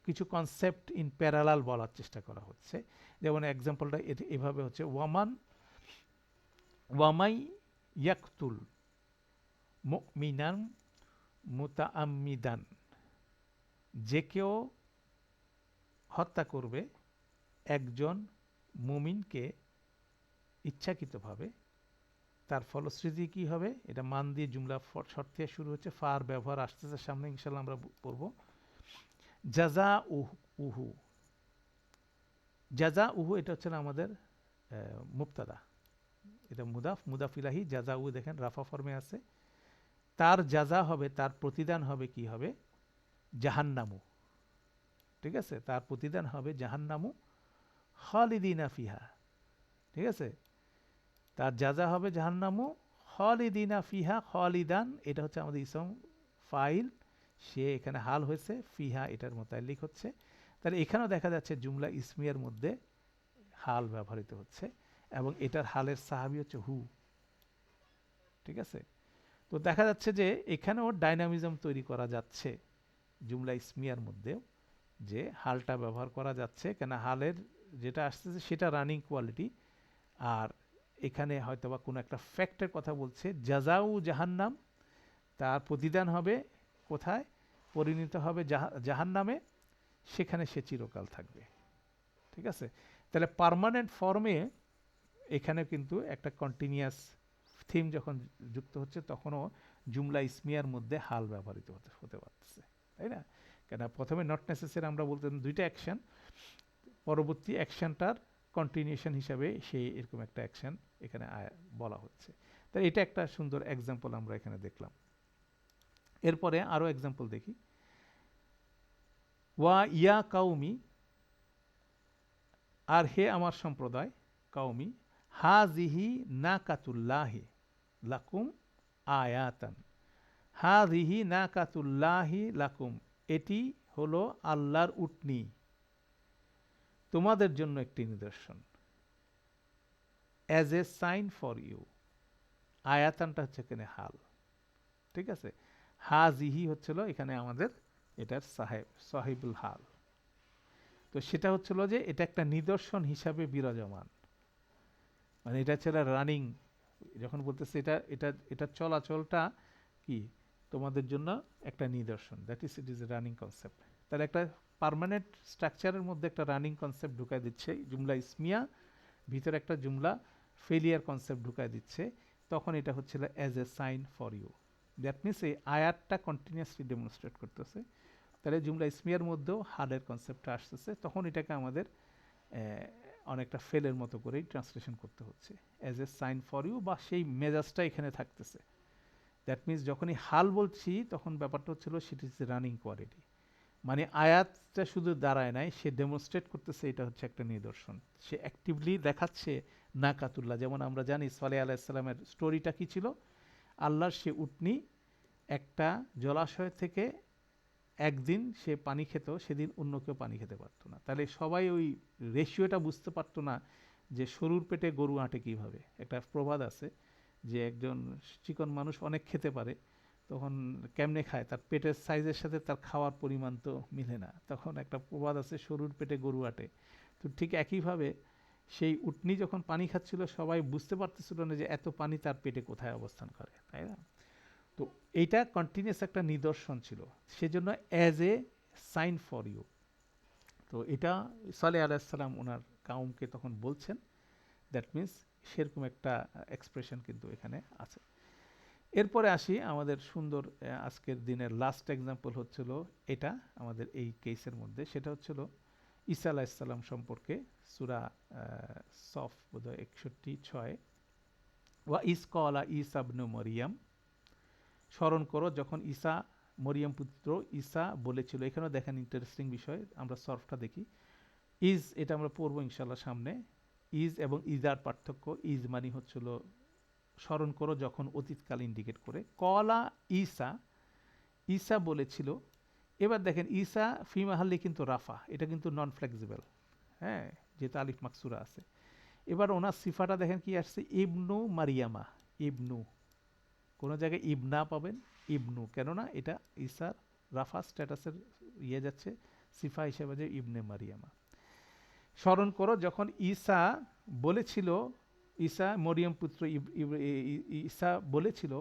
কিছু কনসেপ্ট ইন প্যারালাল বলার চেষ্টা করা হচ্ছে। যেমন এক্সাম্পলটা এভাবে হচ্ছে ওয়ামাই ইয়াকতুল মুমিনান মুতাআম্মিদান, যে কেউ হত্যা করবে একজন মুমিনকে ইচ্ছাকৃতভাবে, তার ফলশ্রুতি কি হবে, এটা মান দিয়ে জুমলা শর্ত দিয়ে শুরু হচ্ছে, ফার ব্যবহার আসতেছে সামনে ইনশাল্লাহ আমরা পড়ব। জাজা উহু, জাজা উহু এটা হচ্ছে না আমাদের মুবতাদা, এটা মুদাফ ইলাহি, জাজা উ দেখেন রাফা ফর্মে আছে, তার জাজা হবে, তার প্রতিদান হবে কি হবে, জাহান্নামু, ঠিক আছে, তার প্রতিদান হবে জাহান্নামু, খালিদিনা ফিহা, ঠিক আছে, তার জাজা হবে জাহান্নামু, খালিদিনা ফিহা, খালিদান এটা হচ্ছে আমাদের ইসম ফাইল, সে এখানে হাল হয়েছে, ফিহা এটার মোতাল্লিক হচ্ছে। তাহলে এখানেও দেখা যাচ্ছে জুমলা ইসমিয়ার মধ্যে হাল ব্যবহৃত হচ্ছে এবং এটার হালের সাহাবী হচ্ছে হু, ঠিক আছে। তো দেখা যাচ্ছে যে এখানেও ডাইনামিজম তৈরি করা যাচ্ছে জুমলা ইসমিয়ার মধ্যেও, যে হালটা ব্যবহার করা যাচ্ছে, কেন হালের যেটা আসতেছে সেটা রানিং কোয়ালিটি, আর এখানে হয়তোবা কোনো একটা ফ্যাক্টের কথা বলছে, জাজাউ জাহান্নাম, তার প্রতিদান হবে কোথায়, পরিণত হবে জাহান্নামে, সেখানে সে চিরকাল থাকবে, ঠিক আছে। তাহলে পার্মানেন্ট ফর্মে এখানে কিন্তু একটা কন্টিনিউয়াস থিম যখন যুক্ত হচ্ছে তখনও জুমলা ইসমিয়ার মধ্যে হাল ব্যবহৃত হতে পারতেছে, তাই না? কেন প্রথমে নট নেসেসারি আমরা বলতেন দুইটা অ্যাকশন, পরবর্তী অ্যাকশনটার কন্টিনিউশন হিসাবে সেই এরকম একটা অ্যাকশন এখানে বলা হচ্ছে। তাই এটা একটা সুন্দর এক্সাম্পল আমরা এখানে দেখলাম। এরপরে আরও এক্সাম্পল দেখি, ওয়া ইয়া কাউমি, আর হে আমার সম্প্রদায়, কাউমি, হাজিহি নাকাতুল্লাহি লাকুম আয়াতান, হাজিহি নাকাতুল্লাহি লাকুম, এটি হলো আল্লাহর উটনি, তোমাদের জন্য একটি নিদর্শন, as a sign for you, আয়াতানটা হচ্ছে এখানে হাল, ঠিক আছে। হাজিহি হচ্ছিল এখানে আমাদের এটার সাহেবুল হাল, তো সেটা হচ্ছিল যে এটা একটা নিদর্শন হিসাবে বিরাজমান, মানে এটা ছিল রানিং যখন বলতেছে এটা এটা এটা চলাচলটা কি তোমাদের জন্য একটা নিদর্শন, that is it is a running concept. তাহলে একটা পার্মানেন্ট স্ট্রাকচারের মধ্যে একটা রানিং কনসেপ্ট ঢুকাই দিচ্ছে জুমলা ইসমিয়া, ভিতরে একটা জুমলা ফেলিয়ার কনসেপ্ট ঢুকাই দিচ্ছে, তখন এটা হচ্ছিল as a sign for you. That means এই আয়াতটা কন্টিনিউয়াসলি ডেমনস্ট্রেট করতেছে। তাহলে জুমলা ইসমিয়ার মধ্যেও হালের কনসেপ্টটা আসতেছে, তখন এটাকে আমাদের অনেকটা ফেলের মতো করেই ট্রান্সলেশন করতে হচ্ছে, as a sign for you, বা সেই মেজাজটা এখানে থাকতেছে। দ্যাট মিনস যখনই হাল বলছি তখন ব্যাপারটা হচ্ছিল সেটা ইজ রানিং কোয়ালিটি, মানে আয়াতটা শুধু দাঁড়ায় নাই, সে ডেমনস্ট্রেট করতেছে এটা হচ্ছে একটা নিদর্শন, সে অ্যাক্টিভলি দেখাচ্ছে নাকাতুল্লাহ। যেমন আমরা জানি সালেহ আলাইসাল্লামের স্টোরিটা কি ছিল, আল্লাহর সে উটনি একটা জলাশয় থেকে একদিন সে পানি খেত, সেদিন অন্য কেউ পানি খেতে পারতো না। তাহলে সবাই ওই রেশিওটা বুঝতে পারতো না যে সরুর পেটে গরু আঁটে কীভাবে। একটা প্রবাদ আছে যে একজন চিকন মানুষ অনেক খেতে পারে, তখন কেমনে খায়, তার পেটের সাইজের সাথে তার খাওয়ার পরিমাণ তো মিলে না, তখন একটা প্রবাদ আছে সরুর পেটে গরু আঁটে। তো ঠিক একইভাবে সেই উটনি যখন পানি খাচ্ছিল সবাই বুঝতে পারতেছিল না যে এত পানি তার পেটে কোথায় অবস্থান করে, তাই না? তো এইটা কন্টিনিউয়াস একটা নিদর্শন ছিল, সেজন্য as a sign for you. তো এটা সালেহ আলাইসাল্লাম ওনার কাউমকে তখন বলছেন, দ্যাট মিনস সেরকম একটা এক্সপ্রেশন কিন্তু এখানে আছে। এরপরে আসি আমাদের সুন্দর আজকের দিনের লাস্ট এক্সাম্পল হচ্ছিল এটা আমাদের এই কেসের মধ্যে, সেটা হচ্ছিল ঈসা আলাইসাল্লাম সম্পর্কে, সূরা সফ বোধহয় 61:6, ওয়া ইস কলা ঈসা ইবনু মরিয়াম, স্মরণ করো যখন ঈসা মরিয়ম পুত্র ঈসা বলেছিল। এখানেও দেখেন ইন্টারেস্টিং বিষয়, আমরা সর্ফটা দেখি। ইজ এটা আমরা পড়বো ইনশাল্লাহ সামনে। ইজ এবং ইজার পার্থক্য, ইজ মানে হচ্ছিল স্মরণ করো যখন, অতীতকাল ইন্ডিকেট করে। কলা ঈসা, ঈসা বলেছিল। এবার দেখেন ঈসা ফি মাহাল্লি কিন্তু রাফা, এটা কিন্তু নন ফ্লেক্সিবল, হ্যাঁ, যেহেতু আলিফ মাকসুরা আছে। এবার ওনার সিফাটা দেখেন কি আসছে, ইবনু মারিয়ামা, ইবনু, কোনো জায়গায় ইবনা পাবেন, ইবনু, কেননা এটা ঈসার রাফা স্ট্যাটাসের যাচ্ছে সিফা হিসেবে যে ইবনে মারিয়ামা। স্মরণ করো যখন ঈসা বলেছিল, ঈসা মরিয়ম পুত্র ঈসা বলেছিল,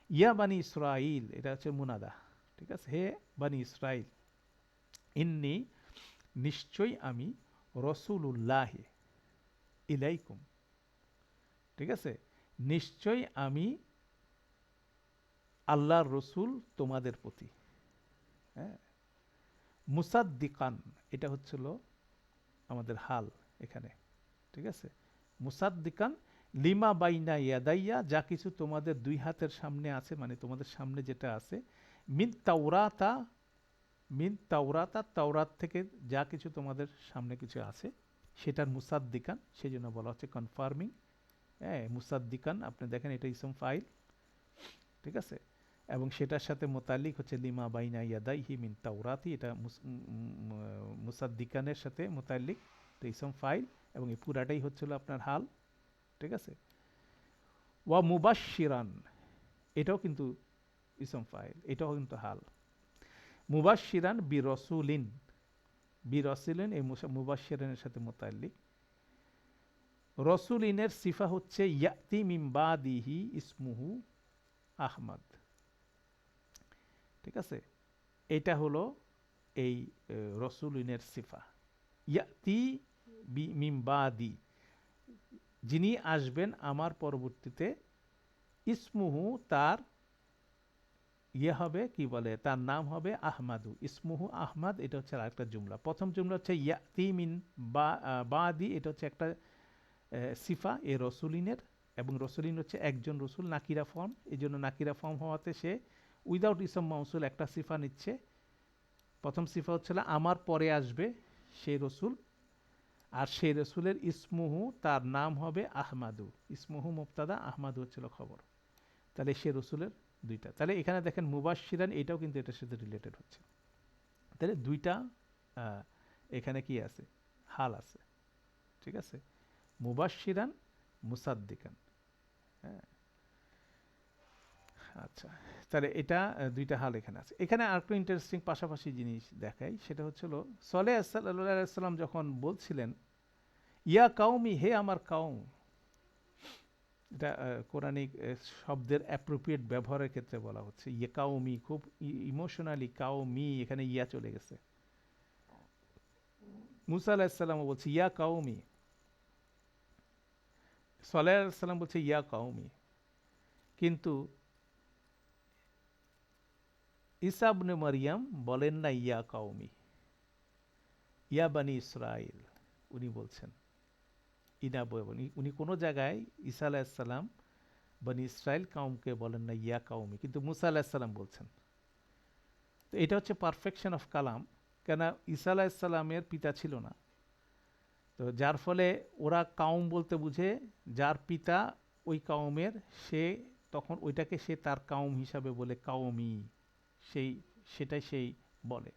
ইয়া বানি ইসরাইল, এটা হচ্ছে মুনাদা, ঠিক আছে, হে বানি ইসরাইল, ইন্নি নিশ্চয়ই আমি, রসুলুল্লাহ ইলাইকুম, ঠিক আছে, নিশ্চয়ই আমি আল্লাহর রসুল তোমাদের প্রতি, হ্যাঁ, মুসাদ্দিকান, এটা হচ্ছিল আমাদের হাল এখানে, ঠিক আছে, মুসাদ্দিকান লিমা বাইনা ইয়াদাইয়া, যা কিছু তোমাদের দুই হাতের সামনে আছে, মানে তোমাদের সামনে যেটা আছে, মিন তাওরাতা, মিন তাওরাতা, তাওরাত থেকে যা কিছু তোমাদের সামনে কিছু আছে সেটার মুসাদ্দিকান, সেই জন্য বলা হচ্ছে কনফার্মিং, হ্যাঁ, মুসাদ্দিকান, আপনি দেখেন এটা ইসম ফাইল, ঠিক আছে, এবং সেটার সাথে মোতালিক হচ্ছে লিমা বাইনা ইয়াদাইহি মিন তাওরাতি, এটা মুসাদ্দিকানের সাথে মোতালিক, তো ইসম ফাইল, এবং এই পুরাটাই হচ্ছিল আপনার হাল, ঠিক আছে। ওয়া মুবাশশিরান, এটাও কিন্তু ইসম ফাইল, এটাও কিন্তু হাল। মুবাশশিরান বি রসুলিন, বি রসুলিন এই মুবাশশিরানের সাথে মোতাল্লিক। রসুলিনের সিফা হচ্ছে ইয়াতি মিন বাদিহি ইসমুহু আহমদ, ঠিক আছে, এটা হলো এই রসুলিনের সিফা। ইয়াতি মিন বাদি, যিনি আসবেন আমার পরবর্তীতে, ইসমুহু তার ইয়ে হবে, কি বলে, তার নাম হবে আহমাদু, ইসমুহু আহমদ, এটা হচ্ছে আরেকটা জুমলা। প্রথম জুমলা হচ্ছে ইয়াতি মিন বাদি, এটা হচ্ছে একটা সিফা এ রসুলিনের, এবং রসুলিন হচ্ছে একজন রসুল, নাকিরা ফর্ম, এই জন্য নাকিরা ফর্ম হওয়াতে সে উইদাউট ইসম মাউসুল একটা সিফা নিচ্ছে। প্রথম সিফা হচ্ছিল আমার পরে আসবে সেই রসুল, আর সেই রসুলের ইসমুহু তার নাম হবে আহমাদু, ইসমুহু মুবতাদা, আহমাদু হচ্ছিল খবর। তাহলে সে রসুলের দুইটা, তাহলে এখানে দেখেন মুবাশশিরান, এটাও কিন্তু এটার সাথে রিলেটেড হচ্ছে। তাহলে দুইটা এখানে কি আছে, হাল আছে, ঠিক আছে, মুবাশশিরান মুসাদ্দিকান, হ্যাঁ, আচ্ছা, তাহলে এটা দুইটা হাল এখানে আছে। এখানে আরেকটু ইন্টারেস্টিং পাশাপাশি জিনিস দেখাই, সেটা হচ্ছিল সালেহ সাল্লাল্লাহু আলাইহি ওয়াসাল্লাম যখন বলছিলেন, ইয়া কাউমি, হে আমার কাউম, এটা কোরআনিক শব্দের অ্যাপ্রোপ্রিয়েট ব্যবহারের ক্ষেত্রে বলা হচ্ছে। ইয়ে কাউমি, খুব ইমোশনালি কাউমি, এখানে ইয়া চলে গেছে। মুসা আলাহিসাল্লামও বলছে ইয়া কাউমি, সালেহ আলাইসাল্লাম বলছে ইয়া কাউমি, কিন্তু ঈসা ইবনে মারিয়াম বলেন না ইয়া কাউমি, ইয়া বানি ইসরাইল উনি বলছেন। উনি কোনো জায়গায় ঈসা আলাইসাল্লাম বানি ইসরাইল কাউমকে বলেন না ইয়া কাউমি, কিন্তু মুসা আলাহিসাল্লাম বলছেন। তো এটা হচ্ছে পারফেকশন অফ কালাম, কেন ঈসা আলাহিসাল্লামের পিতা ছিল না, তো যার ফলে ওরা কাউম বলতে বুঝে যার পিতা ওই কাউমের, সে তখন ওইটাকে সে তার কাউম হিসাবে বলে কাউমি, সেই সেটাই সেই বলে।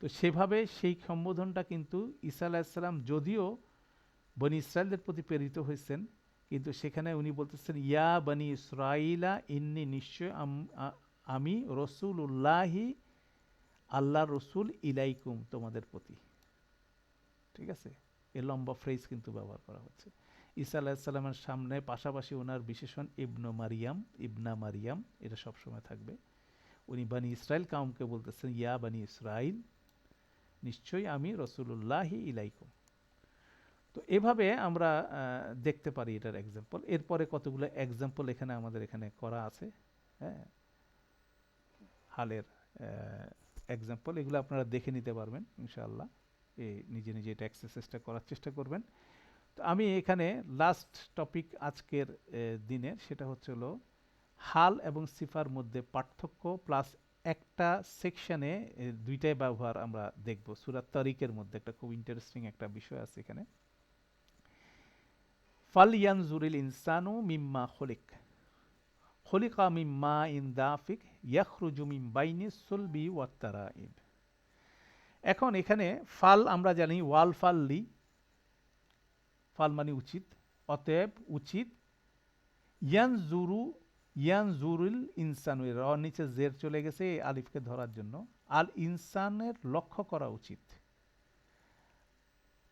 তো সেভাবে সেই সম্বোধনটা কিন্তু ঈসা আলাহিসাল্লাম যদিও বনি ইসরায়েলদের প্রতি প্রেরিত হয়েছেন, কিন্তু সেখানে উনি বলতেছেন ইয়া বনি ইসরাইলা ইন্নি, নিশ্চয় আমি রসুলুল্লাহি, আল্লাহ রসুল, ইলাইকুম তোমাদের প্রতি। ঠিক আছে, এ লম্বা ফ্রেজ কিন্তু ব্যবহার করা হচ্ছে। ঈসা আলাহিসাল্লামের সামনে পাশাপাশি ওনার বিশেষণ ইবনু মারিয়াম, ইবনা মারিয়াম, এটা সবসময় থাকবে। উনি বানি ইসরাইল কাউমকে বলতেছেন ইয়া বানি ইসরাইল, নিশ্চয়ই আমি রসুলুল্লাহি ইলাইকুম। তো এভাবে আমরা দেখতে পারি এটার এক্সাম্পল। এরপরে কতগুলো এক্সাম্পল এখানে আমাদের এখানে করা আছে, হ্যাঁ, হালের এক্সাম্পল, এগুলো আপনারা দেখে নিতে পারবেন ইনশাআল্লাহ, নিজে নিজে এটা এক্সারসাইজটা করার চেষ্টা করবেন। তো আমি এখানে লাস্ট টপিক আজকের দিনের, সেটা হচ্ছে হলো হাল এবং সিফার মধ্যে পার্থক্য, প্লাস একটা সেকশনে দুইটাই ব্যবহার আমরা দেখব। সূরা তারিকের মধ্যে একটা খুব ইন্টারেস্টিং একটা বিষয় আছে এখানে। ফালইয়ানজুরিল ইনসানু মিম্মা খুলিক, খুলিকা মিম্মা ইন দাফিক ইয়াখরুজু মিন বাইনি সুলবি ওয়াত তারাইব। এখন এখানে ফাল আমরা জানি ওয়াল ফাললি, ফাল মানে উচিত, অতএব উচিত। ইয়ানজুরু, ইয়ানজুরুল ইনসানু, এর নিচে জের চলে গেছে এই আলিফকে ধরার জন্য, আল ইনসানের লক্ষ্য করা উচিত।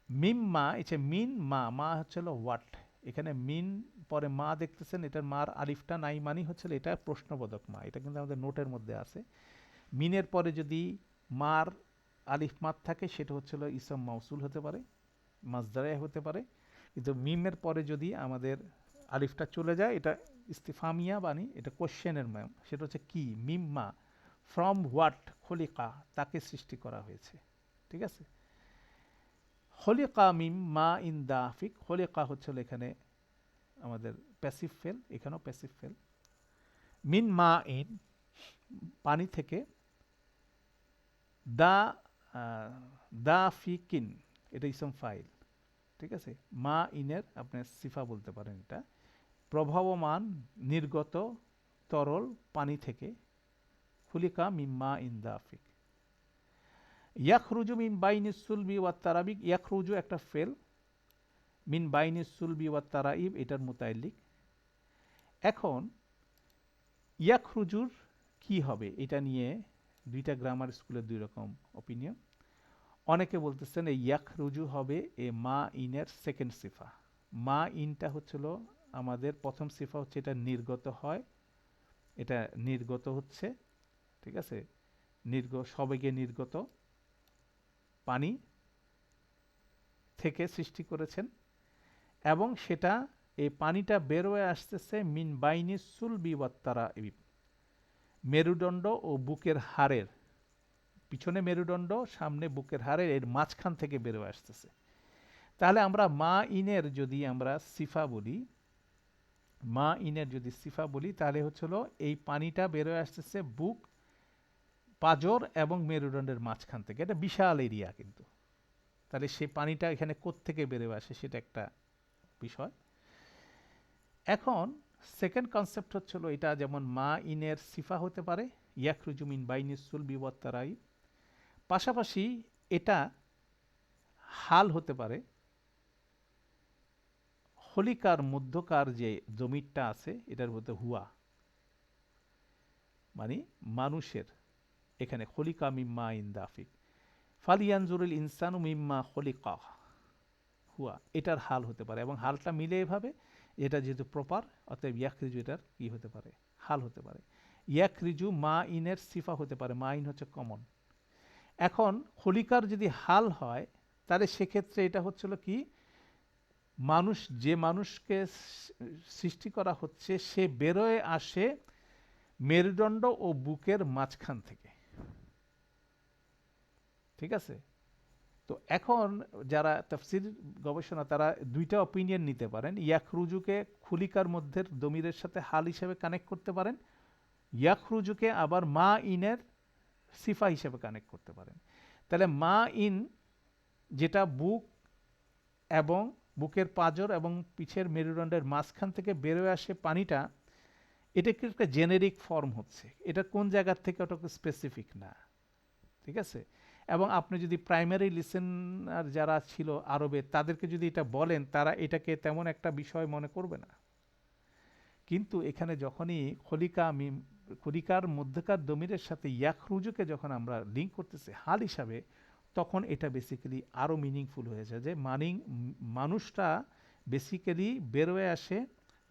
মিম্মা, এটা মিন মা, মা হচ্ছিল হোয়াট, এখানে মিন পরে মা দেখতেছেন, এটার মার আলিফটা নাই, মানি হচ্ছিল এটা প্রশ্নবোধক মা, এটা কিন্তু আমাদের নোটের মধ্যে আছে। মিনের পরে যদি মার আলিফ মাত থাকে সেটা হচ্ছিল ইসম মাউসুল হতে পারে, মাজদারে হতে পারে, কিন্তু মিমের পরে যদি আমাদের আলিফটা চলে যায় এটা ইস্তিফামিয়া বাণী, এটা কোশ্চেনের ম্যাম, সেটা হচ্ছে কি, মিম্মা, ফ্রম হোয়াট খলিকা, তাকে সৃষ্টি করা হয়েছে। ঠিক আছে, খলিকা মিম্মা ইন দাফিক, খলিকা হচ্ছে এখানে আমাদের প্যাসিভ ফেল, এখানেও প্যাসিভ ফেল। মিন মা ইন, পানি থেকে, দা দাফিকিন, এটা ইসম ফাইল। ঠিক আছে, মা ইনের আপনি সিফা বলতে পারেন, এটা প্রভাবমান, নির্গত, তরল, পানি থেকে। খুলিকা মিম্মা ইন দাফিক। ইয়াখরুজু মিন বাইনিস সুলবি ওয়াত তারাবিক, ইয়াখরুজু একটা ফেল, মিন বাইনিস সুলবি ওয়াত তারাইব এটার মুতাল্লিক। এখন ইয়াখরুজুর কি হবে, এটা নিয়ে দুইটা গ্রামার স্কুলের দুই রকম অপিনিয়ন। অনেকে বলতেছেন এই ইয়াখরুজু হবে এ মা ইনের সেকেন্ড সিফা। মা ইনটা হচ্ছিল আমাদের প্রথম সিফা, হচ্ছে এটা নির্গত হয়, এটা নির্গত হচ্ছে। ঠিক আছে, সবেগে নির্গত পানি থেকে সৃষ্টি করেছেন, এবং সেটা এই পানিটা বেরোয় আসতেছে মিন বাইনি সুলবি ওয়াত তারাইব, মেরুদণ্ড ও বুকের হাড়ের, পিছনে মেরুদণ্ড, সামনে বুকের হাড়ের, এর মাঝখান থেকে বেরোয় আসতেছে। তাহলে আমরা মা ইনের যদি আমরা সিফা বলি, মা ইনের যদি সিফা বলি, তাহলে হচ্ছিল এই পানিটা বেরোয় আসতেছে বুক, পাজর এবং মেরুদণ্ডের মাঝখান থেকে, এটা বিশাল এরিয়া কিন্তু। তাহলে সেই পানিটা এখানে কোত্থেকে বেরোয় আসে সেটা একটা বিষয়। এখন সেকেন্ড কনসেপ্ট হচ্ছিল এটা যেমন মা ইনের সিফা হতে পারে, ইয়াখরুজু মিন বাইনিস সুলবি ওয়াত তারাইব, পাশাপাশি এটা হাল হতে পারে। খলিকার মধ্যকার যে জমিরটা আছে এটার মধ্যে হুয়া, মানে মানুষের, এখানে খলিকা মিম্মা ইন দাফিক, ফালিয়ানজুরুল ইনসানু মিম্মা খলিকা হুয়া, এটার হাল হতে পারে, এবং হালটা মিলে এভাবে এটা যেহেতু প্রপার, অতএব ইয়াখরিজু এটার কি হতে পারে, হাল হতে পারে। ইয়াখরিজু মা ইনের সিফা হতে পারে, মা ইন হচ্ছে কমন। এখন খলিকার যদি হাল হয় তাহলে সেক্ষেত্রে এটা হচ্ছিল কি, মানুষ, যে মানুষকে সৃষ্টি করা হচ্ছে সে বেরোয় আসে মেরুদণ্ড ও বুকের মাঝখান থেকে, ঠিক আছে? তো এখন যারা তাফসির গবেষণা তারা দুইটা অপিনিয়ন নিতে পারেন। ইয়াখরুজুকে খুলিকার মধ্যে দমিরের সাথে হাল হিসেবে কানেক্ট করতে পারেন, ইয়াখরুজুকে আবার মা ইনের সিফা হিসেবে কানেক্ট করতে পারেন। তাহলে মা ইন যেটা বুক এবং বুকের পাঁজর এবং পিছের মেরুদণ্ডের মাঝখান থেকে বেরোয় আসে পানিটা, এটা কি একটা জেনেরিক ফর্ম হচ্ছে, এটা কোন জায়গার থেকে ওটা স্পেসিফিক না, ঠিক আছে? এবং আপনি যদি প্রাইমারি লিসেনার যারা ছিল আরবে তাদেরকে যদি এটা বলেন, তারা এটাকে তেমন একটা বিষয় মনে করবে না। কিন্তু এখানে যখনই খলিকার মধ্যকার দমিরের সাথে ইয়াখরুজুকে যখন আমরা লিঙ্ক করতেছি হাল হিসাবে, তখন এটা বেসিক্যালি আরও মিনিংফুল হয়ে যায়, যে মানুষটা বেসিক্যালি বেরোয় আসে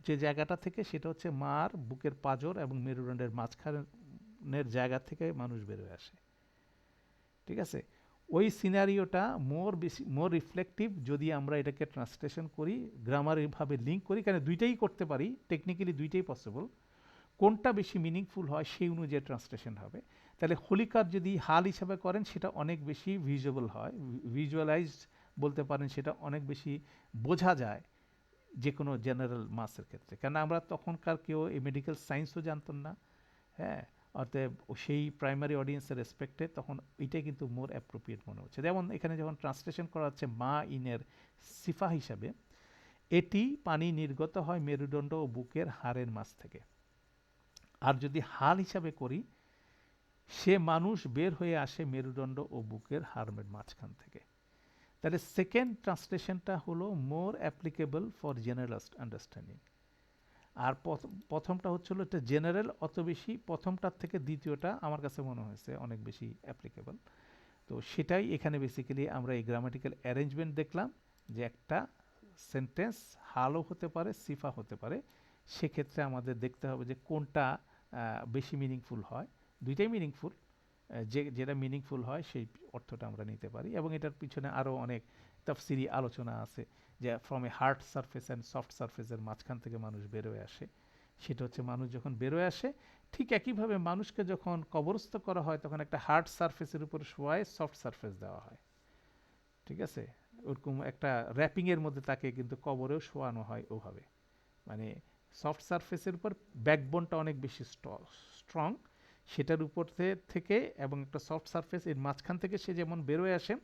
যে জায়গাটা থেকে, সেটা হচ্ছে মার বুকের পাঁজর এবং মেরুদণ্ডের মাঝখানের জায়গা থেকে মানুষ বেরোয় আসে, ঠিক আছে? ওই সিনারিওটা মোর রিফ্লেকটিভ যদি আমরা এটাকে ট্রান্সলেশন করি, গ্রামারিভাবে লিঙ্ক করি, কারণ দুইটাই করতে পারি, টেকনিক্যালি দুইটাই পসিবল, কোনটা বেশি মিনিংফুল হয় সেই অনুযায়ী ট্রান্সলেশন হবে। তাহলে খলিকার যদি হাল হিসাবে করেন সেটা অনেক বেশি ভিজুয়াল হয়, ভিজুয়ালাইজড বলতে পারেন, সেটা অনেক বেশি বোঝা যায় যে কোনো জেনারেল মাসের ক্ষেত্রে, কেন আমরা তখনকার কেউ এই মেডিকেল সায়েন্সও জানতেন না, হ্যাঁ, অতএব সেই প্রাইমারি অডিয়েন্সের রেসপেক্টে তখন এটাই কিন্তু মোর অ্যাপ্রোপ্রিয়েট মনে হচ্ছে। যেমন এখানে যখন ট্রান্সলেশন করা হচ্ছে মা ইনের সিফা হিসাবে, এটি পানি নির্গত হয় মেরুদণ্ড ও বুকের হাড়ের মাঝ থেকে। আর যদি হাল হিসাবে করি, সে মানুষ বের হয়ে আসে মেরুদণ্ড ও বুকের হাড়ের মাঝখান থেকে। তাহলে সেকেন্ড ট্রান্সলেশনটা হলো মোর অ্যাপ্লিকেবল ফর জেনারেল আন্ডারস্ট্যান্ডিং, আর প্রথমটা হচ্ছিল এটা জেনারেল, অত বেশি প্রথমটার থেকে দ্বিতীয়টা আমার কাছে মনে হয়েছে অনেক বেশি অ্যাপ্লিকেবল। তো সেটাই এখানে বেসিক্যালি আমরা এই গ্রামাটিক্যাল অ্যারেঞ্জমেন্ট দেখলাম, যে একটা সেন্টেন্স হালও হতে পারে সিফা হতে পারে, সেক্ষেত্রে আমাদের দেখতে হবে যে কোনটা বেশি মিনিংফুল হয়। দুইটাই মিনিংফুল, যেটা মিনিংফুল হয় সেই অর্থটা আমরা নিতে পারি। এবং এটার পিছনে আরও অনেক তাফসিরি আলোচনা আছে, যে from a hard surface and soft সারফেসের মাঝখান থেকে মানুষ বেরোয় আসে, সেটা হচ্ছে মানুষ যখন বেরোয় আসে, ঠিক একইভাবে মানুষকে যখন কবরস্থ করা হয় তখন একটা হার্ড সারফেসের উপর শোয়ায় সফট সারফেস দেওয়া হয়, ঠিক আছে? ওরকম একটা র্যাপিংয়ের মধ্যে তাকে কিন্তু কবরেও শোয়ানো হয় ওভাবে, মানে সফট সারফেসের উপর ব্যাকবোনটা অনেক বেশি স্ট্রং, সেটার উপর থেকে এবং একটা সফট সারফেস এর মাঝখান থেকে সে যেমন বেরোয় আসে,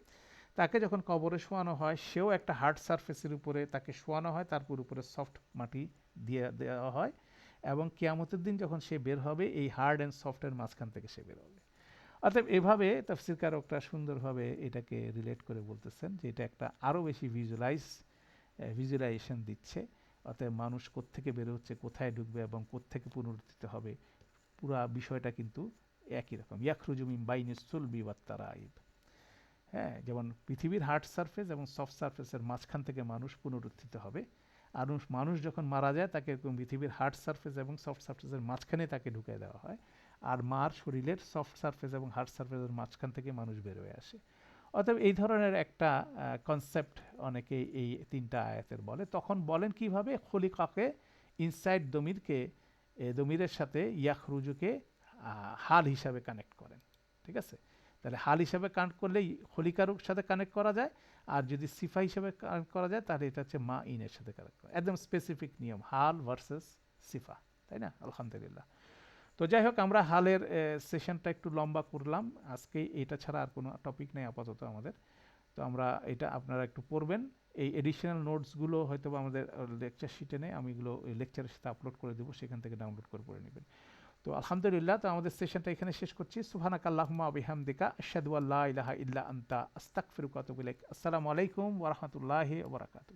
তাকে যখন কবরে শোয়ানো হয় সেও একটা হার্ড সারফেসের উপরে তাকে শোয়ানো হয়, তারপর উপরে সফট মাটি দিয়ে দেওয়া হয়, এবং কিয়ামতের দিন যখন সে বের হবে এই হার্ড অ্যান্ড সফটের মাঝখান থেকে সে বের হবে। অর্থাৎ এভাবে তাফসীরকারকরা সুন্দরভাবে এটাকে রিলেট করে বলতেছেন যে এটা একটা আরও বেশি ভিজুয়ালাইজেশন দিচ্ছে। অতএব মানুষ কোত্থেকে বের হচ্ছে, কোথায় ঢুকবে এবং কোত্থেকে পুনরুত্থিত হবে, পুরা বিষয়টা কিন্তু একই রকম। ইয়াখরুজু মিন বাইনিস সুলবি ওয়াত তারাইব, হ্যাঁ, যেমন পৃথিবীর হার্ড সারফেস এবং সফট সারফেসের মাঝখান থেকে মানুষ পুনরুত্থিত হবে, আর মানুষ যখন মারা যায় তাকে পৃথিবীর হার্ড সারফেস এবং সফট সারফেসের মাঝখানে তাকে ঢুকিয়ে দেওয়া হয়, আর মার শরীরের সফট সারফেস এবং হার্ড সারফেসের মাঝখান থেকে মানুষ বের হয়ে আসে। অতএব এই ধরনের একটা কনসেপ্ট অনেকে এই তিনটা আয়াতের বলে। তখন বলেন কিভাবে খলিকাকে ইনসাইড দমিরের সাথে ইয়াখরুজুকে হাল হিসাবে কানেক্ট করেন, ঠিক আছে? তাহলে হাল হিসাবে কানেক্ট করলেই খলিকার সাথে কানেক্ট করা যায়, আর যদি সিফা হিসাবে কানেক্ট করা যায় তাহলে এটা হচ্ছে মা ইনের সাথে কানেক্ট করা, একদম স্পেসিফিক নিয়ম, হাল ভার্সেস সিফা, তাই না? আলহামদুলিল্লাহ। তো যাই হোক, আমরা হালের সেশনটা একটু লম্বা করলাম আজকে, এটা ছাড়া আর কোনো টপিক নেই আপাতত আমাদের। তো আমরা এটা আপনারা একটু পড়বেন, এই এডিশনাল নোটসগুলো হয়তো আমাদের লেকচার শিটে নেই, আমি এগুলো লেকচারের সাথে আপলোড করে দেবো, সেখান থেকে ডাউনলোড করে পড়ে নেবেন। তো আলহামদুলিল্লাহ, তো আমাদের সেশনটা এখানে শেষ করছি। সুবহানাকা আল্লাহুম্মা ওয়া বিহামদিকা আশহাদু আল্লা ইলাহা ইল্লা আনতা আস্তাগফিরুকা ওয়া আতুবু ইলাইক। আসসালামু আলাইকুম ওয়া রাহমাতুল্লাহি ওয়া বারাকাতুহু।